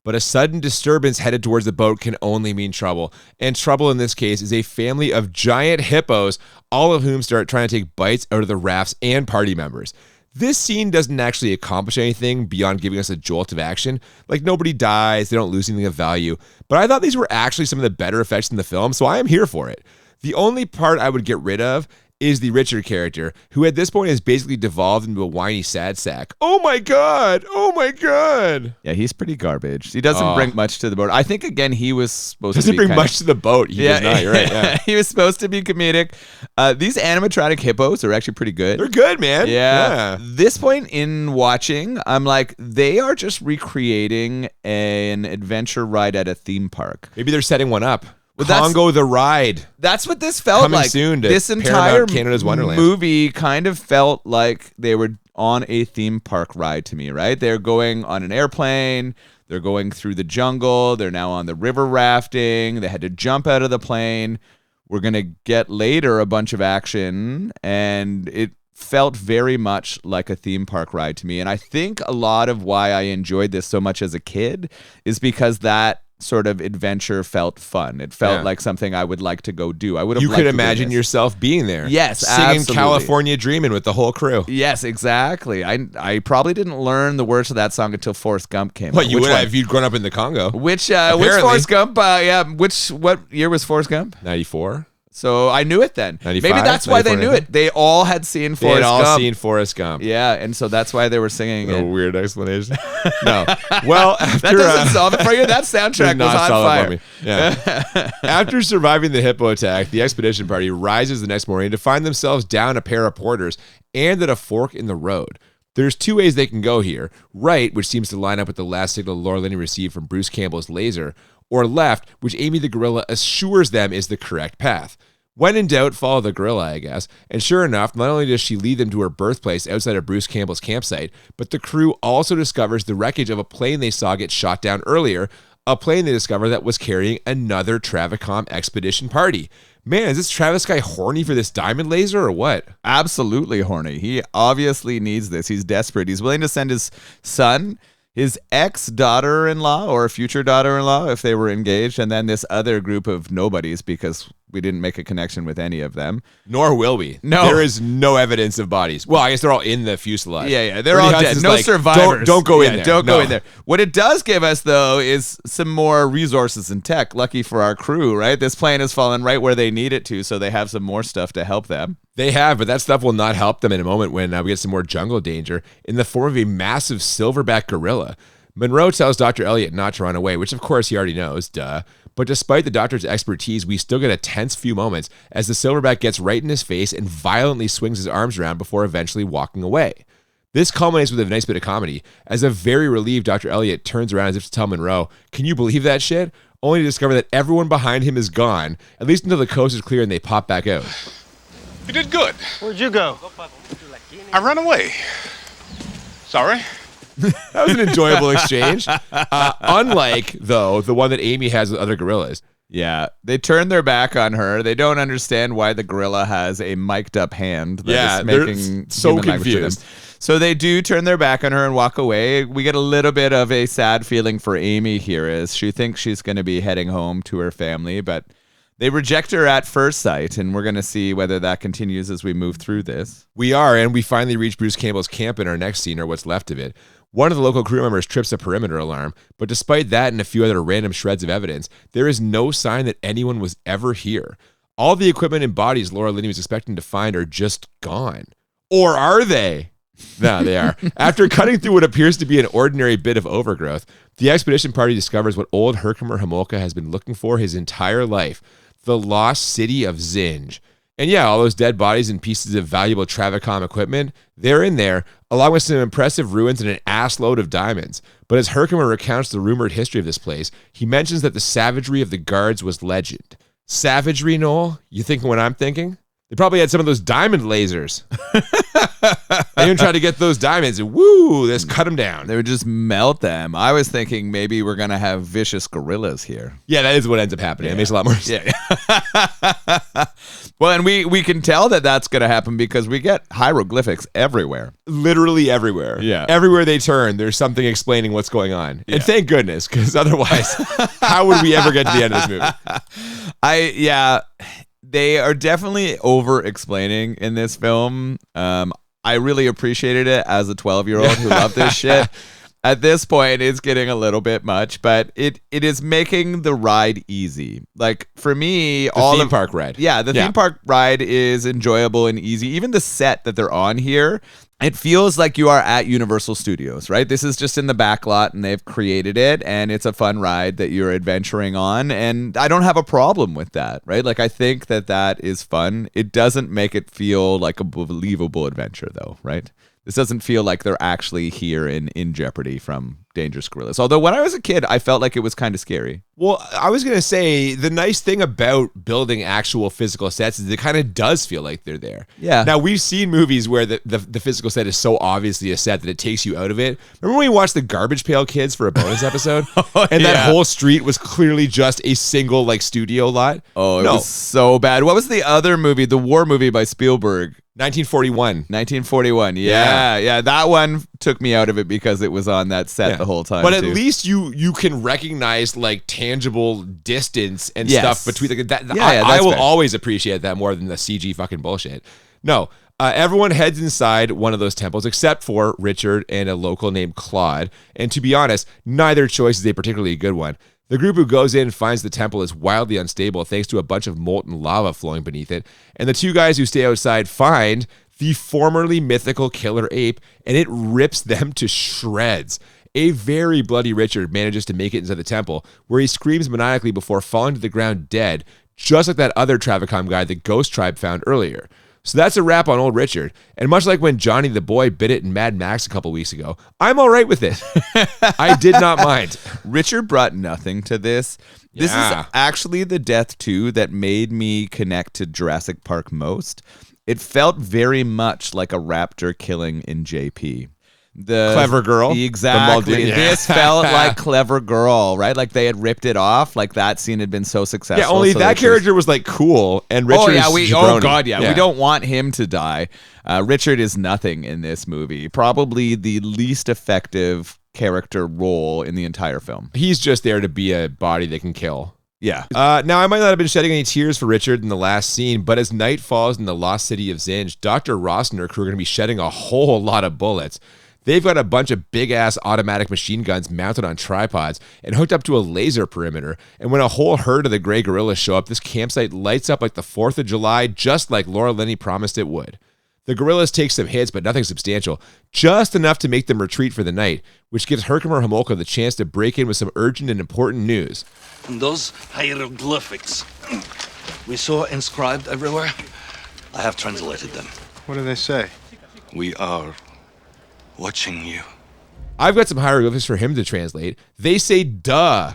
But a sudden disturbance headed towards the boat can only mean trouble. And trouble in this case is a family of giant hippos, all of whom start trying to take bites out of the rafts and party members. This scene doesn't actually accomplish anything beyond giving us a jolt of action. Nobody dies, they don't lose anything of value. But I thought these were actually some of the better effects in the film, so I am here for it. The only part I would get rid of is the Richard character, who at this point has basically devolved into a whiny sad sack. Oh my God! Oh my God! Yeah, he's pretty garbage. He doesn't bring much to the boat. I think, again, he was supposed to Doesn't be bring much to the boat. He does not. You're right. Yeah. He was supposed to be comedic. These animatronic hippos are actually pretty good. They're good, man. Yeah. This point in watching, I'm like, they are just recreating an adventure ride at a theme park. Maybe they're setting one up. Well, Congo the Ride. That's what this felt Coming like. soon to This entire Paramount Canada's Wonderland. movie kind of felt like they were on a theme park ride to me, right? They're going on an airplane. They're going through the jungle. They're now on the river rafting. They had to jump out of the plane. We're going to get later a bunch of action, and it felt very much like a theme park ride to me. And I think a lot of why I enjoyed this so much as a kid is because that sort of adventure felt fun. It felt like something I would like to go do. I would have. You liked could to imagine do this. yourself being there. Yes, singing absolutely. California Dreamin' with the whole crew. Yes, exactly. I probably didn't learn the words of that song until Forrest Gump came What out. you Which would have one? if you'd grown up in the Congo. Which Apparently. Forrest Gump? What year was Forrest Gump? 94. So I knew it then. 95, Maybe that's why they 94, knew it. They all had seen They Forrest had all Gump. seen Forrest Gump. Yeah, and so that's why they were singing A it. weird explanation. No. Well, after That doesn't solve it for you. That soundtrack did was not on solve it fire. for me. Yeah. After surviving the hippo attack, the expedition party rises the next morning to find themselves down a pair of porters and at a fork in the road. There's two ways they can go here. Right, which seems to line up with the last signal Laura Linney received from Bruce Campbell's laser, or left, which Amy the gorilla assures them is the correct path. When in doubt, follow the gorilla, I guess. And sure enough, not only does she lead them to her birthplace outside of Bruce Campbell's campsite, but the crew also discovers the wreckage of a plane they saw get shot down earlier, a plane they discover that was carrying another Travicom expedition party. Man, is this Travis guy horny for this diamond laser or what? Absolutely horny. He obviously needs this. He's desperate. He's willing to send his son, his ex-daughter-in-law or future daughter-in-law if they were engaged, and then this other group of nobodies because we didn't make a connection with any of them. Nor will we. No. There is no evidence of bodies. Well, I guess they're all in the fuselage. Yeah, they're Ernie all Hudson's dead. No like, survivors. Don't go in there. Don't No. go in there. What it does give us, though, is some more resources and tech. Lucky for our crew, right? This plane has fallen right where they need it to, so they have some more stuff to help them. They have, but that stuff will not help them in a moment when we get some more jungle danger in the form of a massive silverback gorilla. Monroe tells Dr. Elliot not to run away, which of course he already knows, duh. But despite the doctor's expertise, we still get a tense few moments as the silverback gets right in his face and violently swings his arms around before eventually walking away. This culminates with a nice bit of comedy, as a very relieved Dr. Elliot turns around as if to tell Monroe, "Can you believe that shit?" Only to discover that everyone behind him is gone, at least until the coast is clear and they pop back out. You did good. Where'd you go? I ran away. Sorry. That was an enjoyable exchange. Unlike, though, the one that Amy has with other gorillas. Yeah, they turn their back on her. They don't understand why the gorilla has a mic'd up hand that is making so human language to them. confused. So they do turn their back on her and walk away. We get a little bit of a sad feeling for Amy here as she thinks she's going to be heading home to her family, but they reject her at first sight, and we're going to see whether that continues as we move through this. We are, and we finally reach Bruce Campbell's camp in our next scene, or what's left of it. One of the local crew members trips a perimeter alarm, but despite that and a few other random shreds of evidence, there is no sign that anyone was ever here. All the equipment and bodies Laura Linney was expecting to find are just gone. Or are they? No, they are. After cutting through what appears to be an ordinary bit of overgrowth, the expedition party discovers what old Herkimer Homolka has been looking for his entire life, the lost city of Zinj. And yeah, all those dead bodies and pieces of valuable Travicom equipment, they're in there, along with some impressive ruins and an assload of diamonds. But as Herkimer recounts the rumored history of this place, he mentions that the savagery of the guards was legend. Savagery, Noel? You thinking what I'm thinking? They probably had some of those diamond lasers. They even tried to get those diamonds and woo, let's cut them down. They would just melt them. I was thinking maybe we're going to have vicious gorillas here. Yeah, that is what ends up happening. It makes a lot more sense. Yeah. Well, and we can tell that that's going to happen because we get hieroglyphics everywhere. Literally everywhere. Yeah. Everywhere they turn, there's something explaining what's going on. And thank goodness, because otherwise, how would we ever get to the end of this movie? They are definitely over-explaining in this film. I really appreciated it as a 12-year-old who loved this shit. At this point, it's getting a little bit much, but it is making the ride easy. Like, for me, the theme park ride. Yeah, the theme park ride is enjoyable and easy. Even the set that they're on here, it feels like you are at Universal Studios, right? This is just in the back lot, and they've created it, and it's a fun ride that you're adventuring on, and I don't have a problem with that, right? Like, I think that is fun. It doesn't make it feel like a believable adventure, though, right? This doesn't feel like they're actually here in jeopardy from dangerous gorillas. Although when I was a kid, I felt like it was kind of scary. Well, I was going to say the nice thing about building actual physical sets is it kind of does feel like they're there. Yeah. Now, we've seen movies where the physical set is so obviously a set that it takes you out of it. Remember when we watched the Garbage Pail Kids for a bonus episode? And that whole street was clearly just a single like studio lot? Oh, it was so bad. What was the other movie, the war movie by Spielberg? 1941. Yeah. That one took me out of it because it was on that set the whole time. But at least you can recognize like tangible distance and stuff between that. I will always appreciate that more than the CG fucking bullshit. No, everyone heads inside one of those temples except for Richard and a local named Claude. And to be honest, neither choice is a particularly good one. The group who goes in finds the temple is wildly unstable thanks to a bunch of molten lava flowing beneath it, and the two guys who stay outside find the formerly mythical killer ape, and it rips them to shreds. A very bloody Richard manages to make it into the temple, where he screams maniacally before falling to the ground dead, just like that other Travicom guy the Ghost Tribe found earlier. So that's a wrap on old Richard. And much like when Johnny the Boy bit it in Mad Max a couple weeks ago, I'm all right with it. I did not mind. Richard brought nothing to this. This is actually the death, too, that made me connect to Jurassic Park most. It felt very much like a raptor killing in JP. The Clever Girl. Exactly. This felt like Clever Girl, right? Like they had ripped it off. Like that scene had been so successful. Yeah, only so that character was like cool, and Richard is jabroni. We don't want him to die. Richard is nothing in this movie. Probably the least effective character role in the entire film. He's just there to be a body that can kill. Yeah. Now, I might not have been shedding any tears for Richard in the last scene, but as night falls in the lost city of Zinj, Dr. Ross and her crew are going to be shedding a whole lot of bullets. They've got a bunch of big-ass automatic machine guns mounted on tripods and hooked up to a laser perimeter, and when a whole herd of the gray gorillas show up, this campsite lights up like the 4th of July, just like Laura Linney promised it would. The gorillas take some hits, but nothing substantial, just enough to make them retreat for the night, which gives Herkimer Homolka the chance to break in with some urgent and important news. And those hieroglyphics we saw inscribed everywhere, I have translated them. What do they say? We are watching you. I've got some hieroglyphics for him to translate. They say, duh.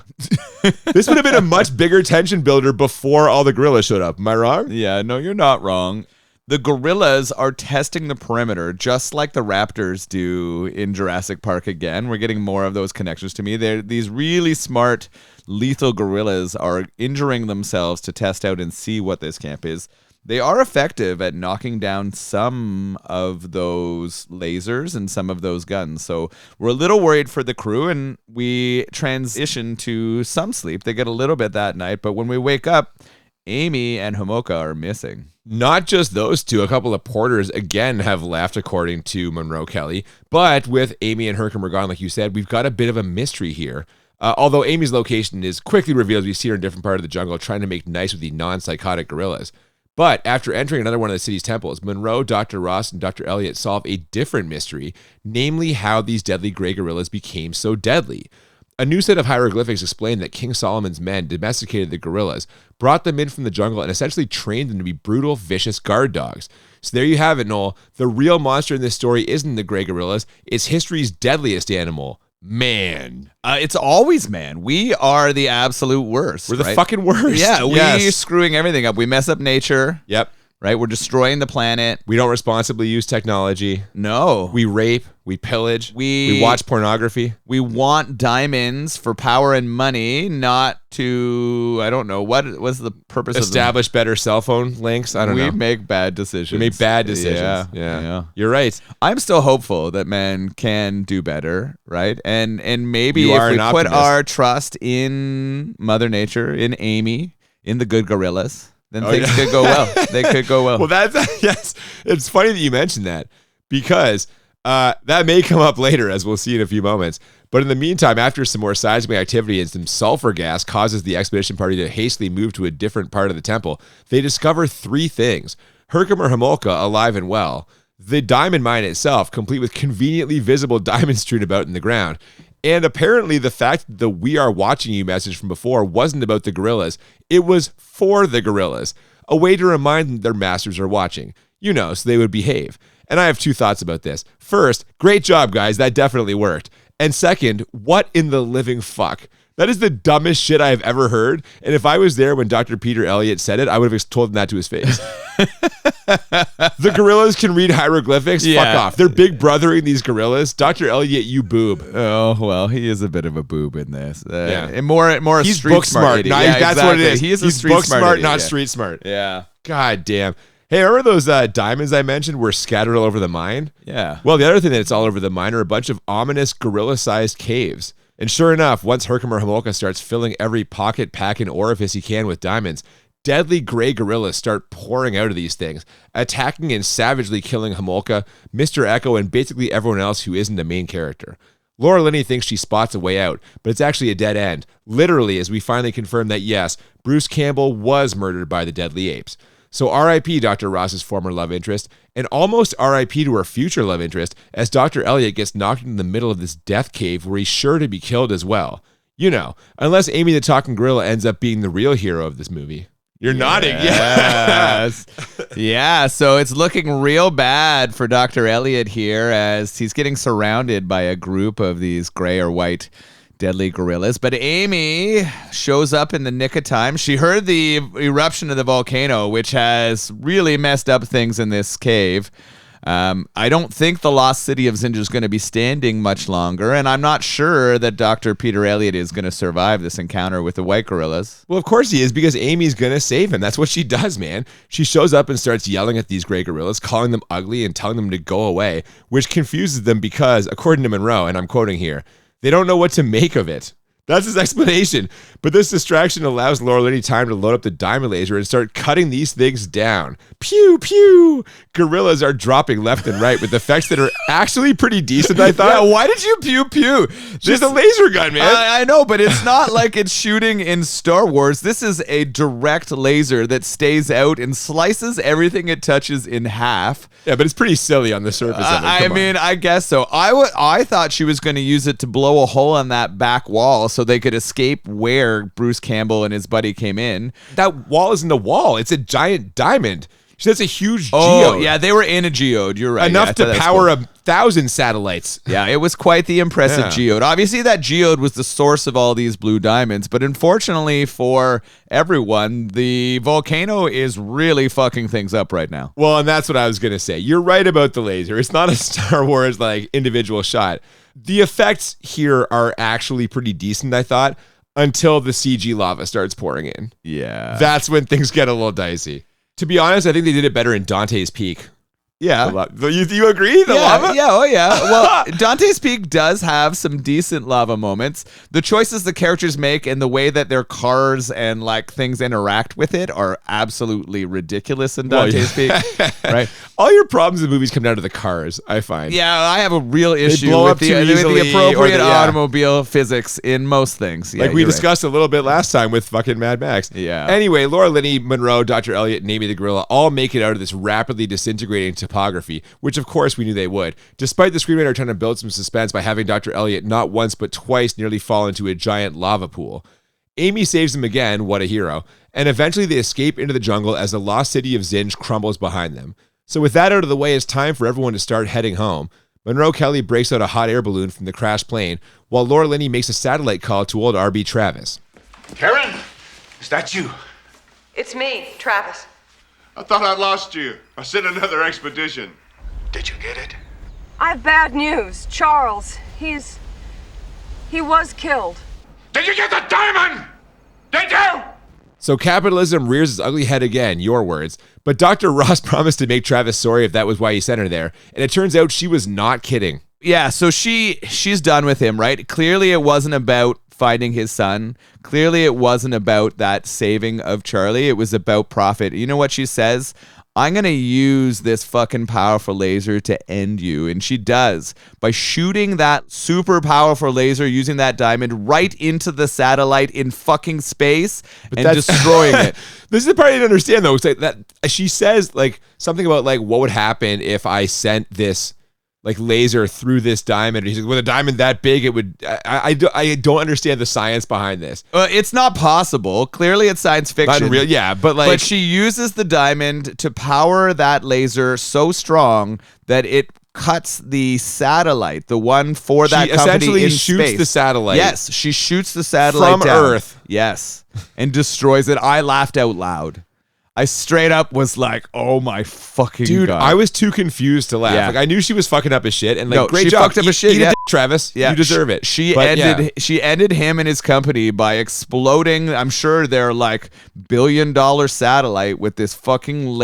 This would have been a much bigger tension builder before all the gorillas showed up. Am I wrong? Yeah, no, you're not wrong. The gorillas are testing the perimeter just like the raptors do in Jurassic Park again. We're getting more of those connections to me. These really smart, lethal gorillas are injuring themselves to test out and see what this camp is. They are effective at knocking down some of those lasers and some of those guns. So we're a little worried for the crew, and we transition to some sleep. They get a little bit that night, but when we wake up, Amy and Homolka are missing. Not just those two, a couple of porters again have left, according to Monroe Kelly. But with Amy and Herkimer gone, like you said, we've got a bit of a mystery here. Although Amy's location is quickly revealed, we see her in a different part of the jungle trying to make nice with the non-psychotic gorillas. But after entering another one of the city's temples, Monroe, Dr. Ross, and Dr. Elliot solve a different mystery, namely how these deadly gray gorillas became so deadly. A new set of hieroglyphics explain that King Solomon's men domesticated the gorillas, brought them in from the jungle, and essentially trained them to be brutal, vicious guard dogs. So there you have it, Noel. The real monster in this story isn't the gray gorillas. It's history's deadliest animal, man. It's always man. We are the absolute worst. We're the fucking worst. Yeah, Yes. we're screwing everything up. We mess up nature. Yep. Right? We're destroying the planet. We don't responsibly use technology. No. We rape. We pillage. We watch pornography. We want diamonds for power and money, not to, I don't know, what was the purpose Establish better cell phone links. I don't know. We make bad decisions. We make bad decisions. Yeah. You're right. I'm still hopeful that man can do better, right? And maybe You if are we an put optimist. our trust in Mother Nature, in Amy, in the good gorillas, then things could go well. They could go well. Well, that's yes. It's funny that you mentioned that because that may come up later, as we'll see in a few moments. But in the meantime, after some more seismic activity and some sulfur gas causes the expedition party to hastily move to a different part of the temple, they discover three things: Herkimer Homolka alive and well, the diamond mine itself, complete with conveniently visible diamonds strewn about in the ground. And apparently the fact that the "we are watching you" message from before wasn't about the gorillas. It was for the gorillas. A way to remind them their masters are watching. You know, so they would behave. And I have two thoughts about this. First, great job, guys. That definitely worked. And second, what in the living fuck? That is the dumbest shit I have ever heard. And if I was there when Dr. Peter Elliott said it, I would have told him that to his face. The gorillas can read hieroglyphics? Yeah. Fuck off. They're big brothering these gorillas. Dr. Elliott, you boob. Oh, well, he is a bit of a boob in this. Yeah. And more a He's street book smart. idiot. No, Yeah, that's what it exactly. is. He is a He's street book smart, idiot, not yeah. street smart. Yeah. God damn. Hey, remember those diamonds I mentioned were scattered all over the mine? Yeah. Well, the other thing that's all over the mine are a bunch of ominous gorilla-sized caves. And sure enough, once Herkimer Homolka starts filling every pocket, pack, and orifice he can with diamonds, deadly gray gorillas start pouring out of these things, attacking and savagely killing Homolka, Mr. Echo, and basically everyone else who isn't the main character. Laura Linney thinks she spots a way out, but it's actually a dead end. Literally, as we finally confirm that yes, Bruce Campbell was murdered by the deadly apes. So R.I.P. Dr. Ross's former love interest, and almost R.I.P. to her future love interest, as Dr. Elliot gets knocked into the middle of this death cave where he's sure to be killed as well. You know, unless Amy the Talking Gorilla ends up being the real hero of this movie. You're nodding. Yes. Yeah, so it's looking real bad for Dr. Elliot here as he's getting surrounded by a group of these gray or white deadly gorillas. But Amy shows up in the nick of time. She heard the eruption of the volcano, which has really messed up things in this cave. I don't think the lost city of Zinj is going to be standing much longer, and I'm not sure that Dr. Peter Elliott is going to survive this encounter with the white gorillas. Well, of course he is, because Amy's going to save him. That's what she does, man. She shows up and starts yelling at these gray gorillas, calling them ugly and telling them to go away, which confuses them because, according to Monroe, and I'm quoting here, they don't know what to make of it. That's his explanation. But this distraction allows Laura Linney time to load up the diamond laser and start cutting these things down. Pew, pew. Gorillas are dropping left and right with effects that are actually pretty decent, I thought. Yeah, why did you pew pew? Just a laser gun, man. I know, but it's not like it's shooting in Star Wars. This is a direct laser that stays out and slices everything it touches in half. Yeah, but it's pretty silly on the surface of it. I mean, I guess so. I thought she was going to use it to blow a hole on that back wall so they could escape where Bruce Campbell and his buddy came in. That wall isn't a wall. It's a giant diamond. That's a huge geode. Oh, yeah, they were in a geode. You're right. Enough to power 1,000 satellites. Yeah, it was quite the impressive geode. Obviously, that geode was the source of all these blue diamonds, but unfortunately for everyone, the volcano is really fucking things up right now. Well, and that's what I was going to say. You're right about the laser. It's not a Star Wars like individual shot. The effects here are actually pretty decent, I thought, until the CG lava starts pouring in. Yeah. That's when things get a little dicey. To be honest, I think they did it better in Dante's Peak. Yeah. You agree? The lava? Yeah, oh yeah. Well, Dante's Peak does have some decent lava moments. The choices the characters make and the way that their cars and like things interact with it are absolutely ridiculous in Dante's Peak. Right? All your problems in movies come down to the cars, I find. Yeah, I have a real issue blow with up the too easily, appropriate automobile physics in most things. Yeah, like we discussed a little bit last time with fucking Mad Max. Yeah. Anyway, Laura Linney, Monroe, Dr. Elliot, and Amy the Gorilla all make it out of this rapidly disintegrating topography, which of course we knew they would, despite the screenwriter trying to build some suspense by having Dr. Elliot not once but twice nearly fall into a giant lava pool. Amy saves them again, what a hero, and eventually they escape into the jungle as the lost city of Zinj crumbles behind them. So with that out of the way, it's time for everyone to start heading home. Monroe Kelly breaks out a hot air balloon from the crashed plane, while Laura Linney makes a satellite call to old R.B. Travis. Karen, is that you? It's me, Travis. I thought I'd lost you. I sent another expedition. Did you get it? I have bad news. Charles, he was killed. Did you get the diamond? Did you? So capitalism rears its ugly head again, your words. But Dr. Ross promised to make Travis sorry if that was why he sent her there. And it turns out she was not kidding. Yeah, so she's done with him, right? Clearly it wasn't about finding his son. Clearly it wasn't about that saving of Charlie. It was about profit. You know what she says? I'm going to use this fucking powerful laser to end you. And she does by shooting that super powerful laser using that diamond right into the satellite in fucking space and destroying it. This is the part I didn't understand, though. It's like that she says like something about like what would happen if I sent this like laser through this diamond. He's like, with a diamond that big, it would. I don't understand the science behind this. It's not possible. Clearly, it's science fiction. Not real, yeah, but like, but she uses the diamond to power that laser so strong that it cuts the satellite, the one for that company essentially in shoots space. the satellite. Yes, she shoots the satellite from down. Earth. Yes, and destroys it. I laughed out loud. I straight up was like, "Oh my fucking dude!" God. I was too confused to laugh. Yeah. Like I knew she was fucking up his shit, and like, No, great she job. fucked up his shit. Eat Yeah. a dick, Travis. Yeah, You deserve it. She But, ended him and his company by exploding. I'm sure their like $1 billion satellite with this fucking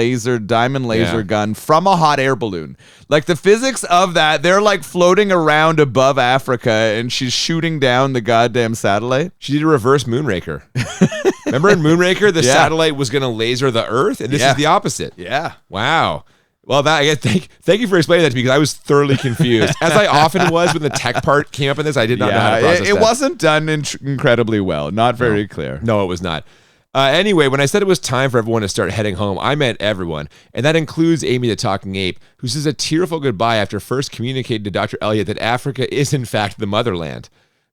diamond laser gun from a hot air balloon. Like the physics of that, they're like floating around above Africa, and she's shooting down the goddamn satellite. She did a reverse Moonraker. Remember in Moonraker, the satellite was going to laser the Earth, and this is the opposite. Yeah. Wow. Well, thank you for explaining that to me because I was thoroughly confused, as I often was when the tech part came up in this. I did not know how to process it that. wasn't done incredibly well. Not very clear. No, it was not. Anyway, when I said it was time for everyone to start heading home, I meant everyone, and that includes Amy the Talking Ape, who says a tearful goodbye after first communicating to Dr. Elliot that Africa is in fact the motherland.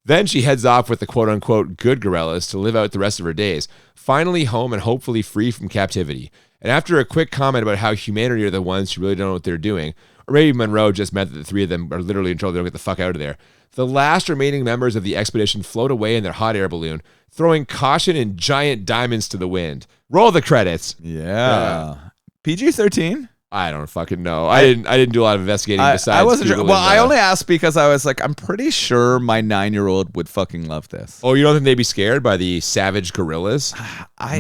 Then she heads off with the quote-unquote good gorillas to live out the rest of her days, finally home and hopefully free from captivity. And after a quick comment about how humanity are the ones who really don't know what they're doing, or maybe Monroe just meant that the three of them are literally in trouble, they don't get the fuck out of there, the last remaining members of the expedition float away in their hot air balloon, throwing caution and giant diamonds to the wind. Roll the credits. Yeah. PG-13? I don't fucking know. I didn't do a lot of investigating besides. I wasn't sure. Googling, Well, I only asked because I was like, I'm pretty sure my 9-year-old would fucking love this. Oh, you don't think they'd be scared by the savage gorillas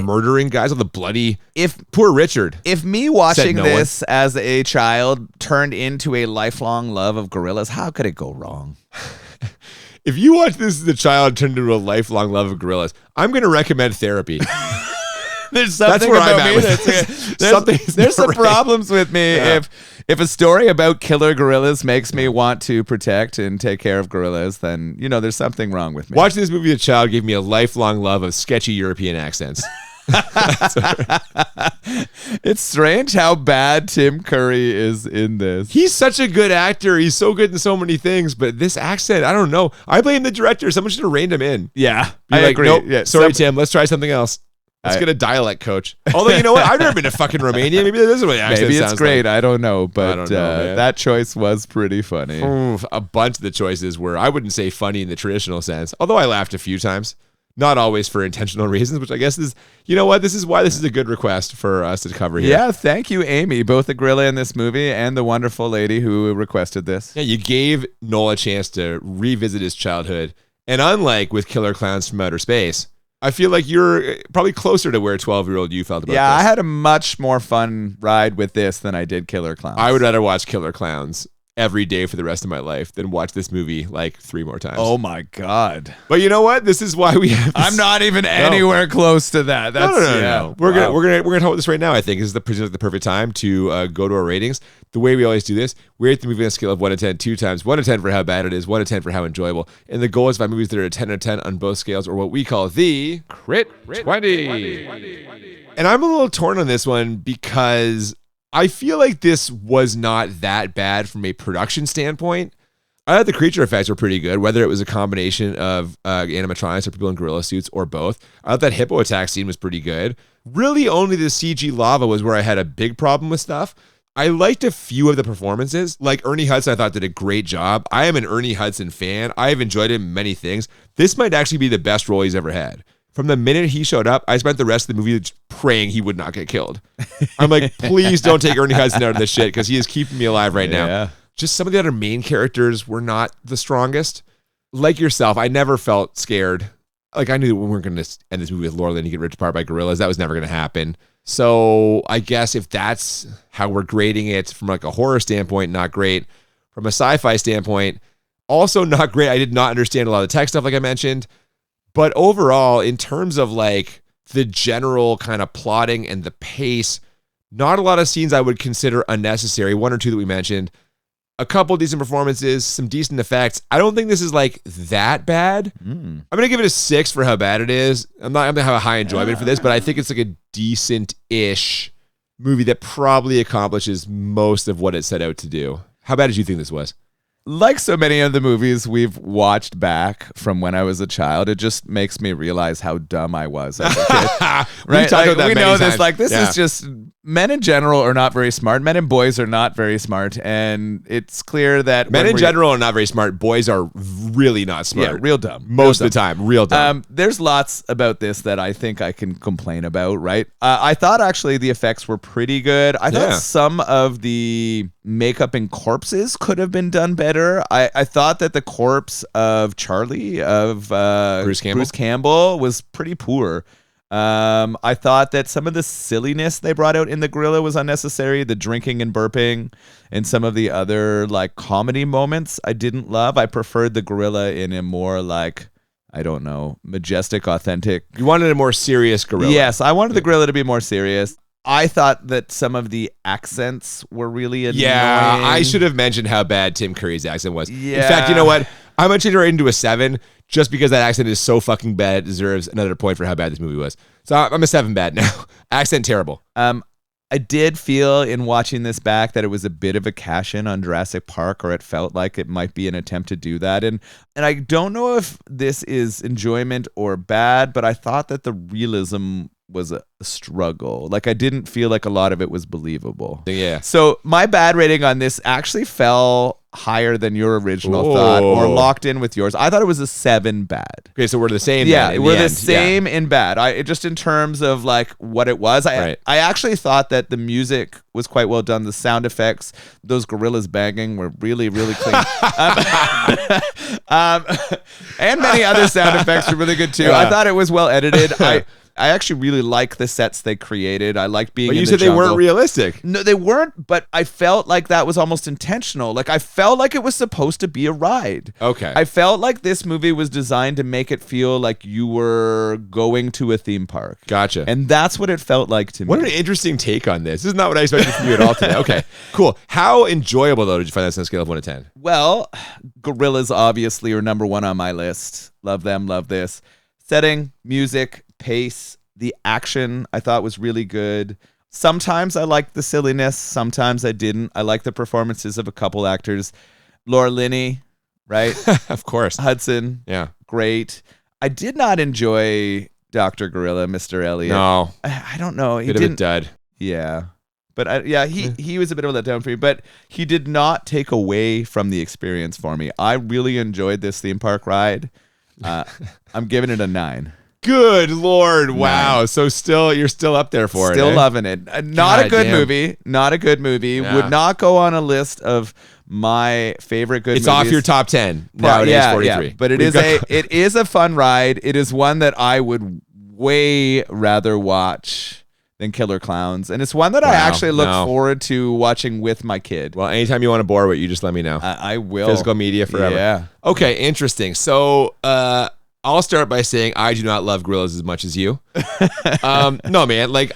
murdering guys with the bloody? Poor Richard. If me watching Nolan. this as a child turned into a lifelong love of gorillas, how could it go wrong? If you watch this as a child turned into a lifelong love of gorillas, I'm going to recommend therapy. There's something where about I'm at me with that's there's some right. problems with me if a story about killer gorillas makes me want to protect and take care of gorillas, then there's something wrong with me. Watching this movie as a child gave me a lifelong love of sketchy European accents. It's strange how bad Tim Curry is in this. He's such a good actor. He's so good in so many things, but this accent, I don't know. I blame the director. Someone should have reined him in. Yeah, Be I like, agree. Nope, Yeah, sorry, Tim. Let's try something else. Let's get a dialect coach. Although, you know what? I've never been to fucking Romania. Maybe that is what the accent Maybe it's sounds great. like. I don't know, but I don't know, man. that choice was pretty funny. Oof, a bunch of the choices were, I wouldn't say funny in the traditional sense, although I laughed a few times. Not always for intentional reasons, which I guess is, you know what? This is why this is a good request for us to cover here. Yeah, thank you, Amy, both the gorilla in this movie and the wonderful lady who requested this. Yeah, you gave Noel a chance to revisit his childhood. And unlike with Killer Clowns from Outer Space, I feel like you're probably closer to where 12-year-old you felt about this. Yeah, I had a much more fun ride with this than I did Killer Clowns. I would rather watch Killer Clowns every day for the rest of my life than watch this movie like 3 more times. Oh my God. But you know what? This is why we have this. I'm not even anywhere close to that. That's, No. We're gonna talk about this right now. I think this is the perfect time to go to our ratings. The way we always do this, we rate the movie on a scale of 1 to 10 2 times. 1 to 10 for how bad it is, 1 to 10 for how enjoyable. And the goal is to find movies that are a 10 out of 10 on both scales, or what we call the Crit 20. And I'm a little torn on this one because I feel like this was not that bad from a production standpoint. I thought the creature effects were pretty good, whether it was a combination of animatronics or people in gorilla suits or both. I thought that hippo attack scene was pretty good. Really only the CG lava was where I had a big problem with stuff. I liked a few of the performances. Like Ernie Hudson, I thought did a great job. I am an Ernie Hudson fan. I have enjoyed him in many things. This might actually be the best role he's ever had. From the minute he showed up, I spent the rest of the movie praying he would not get killed. I'm like, please don't take Ernie Hudson out of this shit because he is keeping me alive right now. Just some of the other main characters were not the strongest. Like yourself, I never felt scared. Like I knew that we weren't going to end this movie with Laura and get ripped apart by gorillas. That was never going to happen. So I guess if that's how we're grading it from like a horror standpoint, not great. From a sci-fi standpoint, also not great. I did not understand a lot of the tech stuff like I mentioned. But overall, in terms of like the general kind of plotting and the pace, not a lot of scenes I would consider unnecessary. 1 or 2 that we mentioned. A couple decent performances, some decent effects. I don't think this is like that bad. I'm going to give it a 6 for how bad it is. I'm going to have a high enjoyment for this, but I think it's like a decent-ish movie that probably accomplishes most of what it set out to do. How bad did you think this was? Like so many of the movies we've watched back from when I was a child, it just makes me realize how dumb I was as a kid. Right? We know this. Like this is just men in general are not very smart. Men and boys are not very smart, and it's clear that men in general are not very smart. Boys are really not smart. Yeah, real dumb. Most of the time, real dumb. There's lots about this that I think I can complain about. Right? I thought actually the effects were pretty good. I thought some of the makeup and corpses could have been done better. I thought that the corpse of Charlie, of Bruce Campbell was pretty poor. I thought that some of the silliness they brought out in the gorilla was unnecessary. The drinking and burping and some of the other like comedy moments I didn't love. I preferred the gorilla in a more like, I don't know, majestic, authentic. You wanted a more serious gorilla. Yes, I wanted the gorilla to be more serious. I thought that some of the accents were really annoying. Yeah, I should have mentioned how bad Tim Curry's accent was. Yeah. In fact, you know what? I'm going to change it right into a 7 just because that accent is so fucking bad. It deserves another point for how bad this movie was. So I'm a 7 bad now. Accent terrible. I did feel in watching this back that it was a bit of a cash-in on Jurassic Park, or it felt like it might be an attempt to do that. And I don't know if this is enjoyment or bad, but I thought that the realism was a struggle. Like I didn't feel like a lot of it was believable. Yeah. So my bad rating on this actually fell higher than your original thought, or locked in with yours. I thought it was a 7 bad. Okay, so we're the same. Yeah, we're the same in bad. Just in terms of like what it was. I actually thought that the music was quite well done. The sound effects, those gorillas banging were really, really clean. And many other sound effects were really good too. I thought it was well edited. I actually really like the sets they created. I like being But in you the said they jungle. weren't realistic. No, they weren't, but I felt like that was almost intentional. Like, I felt like it was supposed to be a ride. Okay. I felt like this movie was designed to make it feel like you were going to a theme park. Gotcha. And that's what it felt like to me. What an interesting take on this. This is not what I expected from you at all today. Okay, cool. How enjoyable, though, did you find this on a scale of 1 to 10? Well, gorillas obviously are number one on my list. Love them, love this. Setting, music, pace, the action I thought was really good. Sometimes I liked the silliness, sometimes I didn't. I liked the performances of a couple actors. Laura Linney, right? Of course. Hudson, Yeah. great. I did not enjoy Dr. Gorilla, Mr. Elliot. No. I don't know. He Bit of a didn't. dud. Yeah. But he was a bit of a letdown for me, but he did not take away from the experience for me. I really enjoyed this theme park ride. I'm giving it a 9. Good Lord. Wow. So you're still up there for it. Still eh? loving it. Not a good damn. movie. Not a good movie. Yeah. Would not go on a list of my favorite good It's movies. off your top 10 nowadays, 43. Yeah. But it is a fun ride. It is one that I would way rather watch than Killer Clowns. And it's one that I actually look forward to watching with my kid. Well, anytime you want to bore with, you just let me know. I will. Physical media forever. Yeah. Okay, interesting. So I'll start by saying I do not love gorillas as much as you. No, man. Like,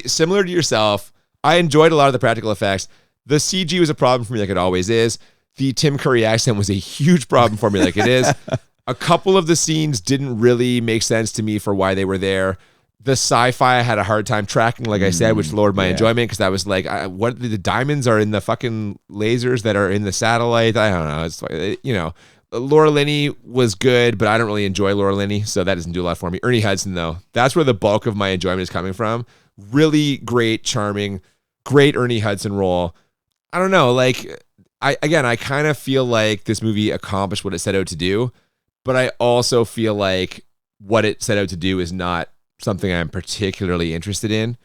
similar to yourself, I enjoyed a lot of the practical effects. The CG was a problem for me, like it always is. The Tim Curry accent was a huge problem for me, like it is. A couple of the scenes didn't really make sense to me for why they were there. The sci-fi I had a hard time tracking, like I said, which lowered my enjoyment because I was like, what the diamonds are in the fucking lasers that are in the satellite? I don't know. It's Laura Linney was good, but I don't really enjoy Laura Linney, so that doesn't do a lot for me. Ernie Hudson, though, that's where the bulk of my enjoyment is coming from. Really great, charming, great Ernie Hudson role. I don't know, like, I kind of feel like this movie accomplished what it set out to do, but I also feel like what it set out to do is not something I'm particularly interested in.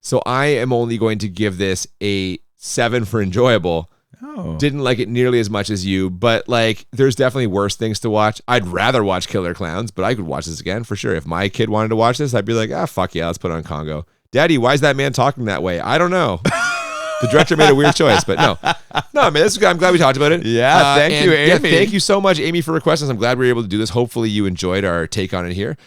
So I am only going to give this a 7 for enjoyable. Oh. Didn't like it nearly as much as you, but like there's definitely worse things to watch. I'd rather watch Killer Clowns, but I could watch this again for sure. If my kid wanted to watch this, I'd be like, fuck yeah, let's put on Congo. Daddy, why is that man talking that way? I don't know. The director made a weird choice, but no, man, I'm glad we talked about it. Yeah, thank you, Amy. Yeah, thank you so much, Amy, for requesting this. I'm glad we were able to do this. Hopefully you enjoyed our take on it here.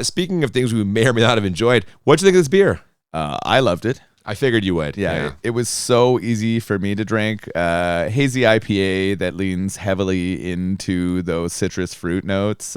Speaking of things we may or may not have enjoyed, what'd you think of this beer? I loved it. I figured you would. Yeah. It was so easy for me to drink. Hazy IPA that leans heavily into those citrus fruit notes.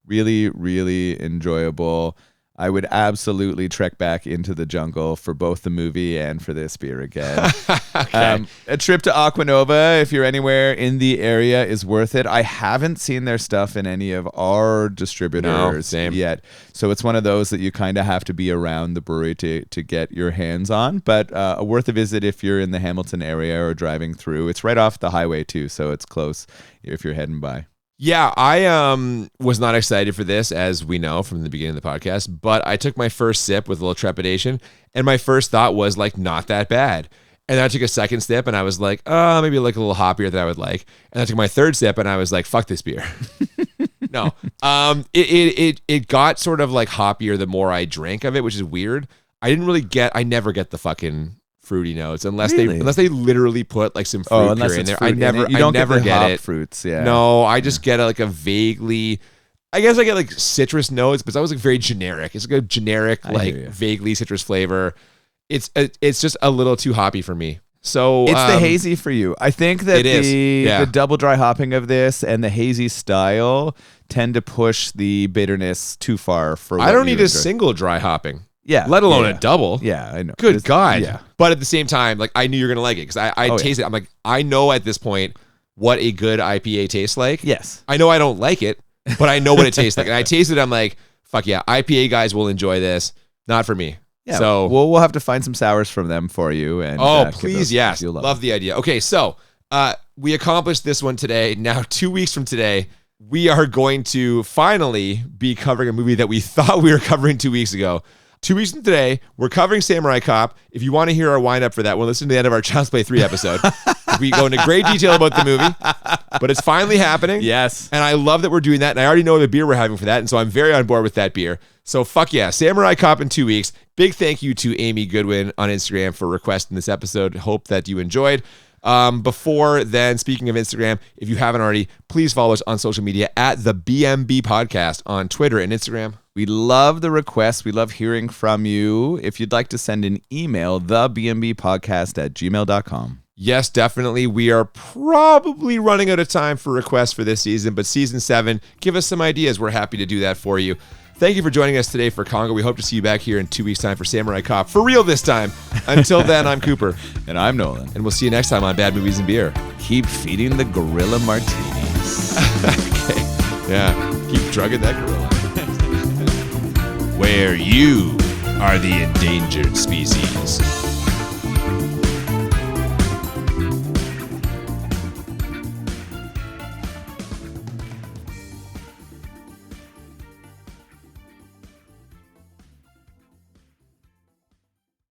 Really, really enjoyable. I would absolutely trek back into the jungle for both the movie and for this beer again. Okay. A trip to Aquanova, if you're anywhere in the area, is worth it. I haven't seen their stuff in any of our distributors yet. So it's one of those that you kind of have to be around the brewery to get your hands on. But worth a visit if you're in the Hamilton area or driving through. It's right off the highway too, so it's close if you're heading by. Yeah, I was not excited for this, as we know from the beginning of the podcast, but I took my first sip with a little trepidation, and my first thought was, like, not that bad. And then I took a second sip, and I was like, maybe like a little hoppier than I would like. And I took my third sip, and I was like, fuck this beer. No. It got sort of, like, hoppier the more I drank of it, which is weird. I never get the fucking fruity notes unless they literally put like some fruit puree in there. I never get it. Fruits, yeah. No, I just get like a vaguely. I guess I get like citrus notes, but that was like very generic. It's like a generic like vaguely citrus flavor. It's just a little too hoppy for me. So it's the hazy for you. I think that the double dry hopping of this and the hazy style tend to push the bitterness too far for. I don't need a single dry hopping. Yeah. Let alone a double. Yeah, I know. Good God. Yeah. But at the same time, like I knew you were going to like it because I tasted it. I'm like, I know at this point what a good IPA tastes like. Yes. I know I don't like it, but I know what it tastes like. And I tasted it. I'm like, fuck yeah, IPA guys will enjoy this. Not for me. Yeah. So we'll have to find some sours from them for you. And please. Yes. Love the idea. Okay. So we accomplished this one today. Now, 2 weeks from today, we are going to finally be covering a movie that we thought we were covering 2 weeks ago. 2 weeks from today, we're covering Samurai Cop. If you want to hear our wind up for that, we'll listen to the end of our Child's Play 3 episode. We go into great detail about the movie. but it's finally happening. Yes. And I love that we're doing that. And I already know the beer we're having for that. And so I'm very on board with that beer. So fuck yeah. Samurai Cop in 2 weeks. Big thank you to Amy Goodwin on Instagram for requesting this episode. Hope that you enjoyed. Before then, speaking of Instagram, if you haven't already, please follow us on social media at the BMB Podcast on Twitter and Instagram. We love the requests. We love hearing from you. If you'd like to send an email, thebmbpodcast@gmail.com. Yes, definitely. We are probably running out of time for requests for this season, but season 7, give us some ideas. We're happy to do that for you. Thank you for joining us today for Congo. We hope to see you back here in 2 weeks' time for Samurai Cop. For real this time. Until then, I'm Cooper. And I'm Nolan. And we'll see you next time on Bad Movies and Beer. Keep feeding the gorilla martinis. Okay. Yeah. Keep drugging that gorilla. Where you are the endangered species.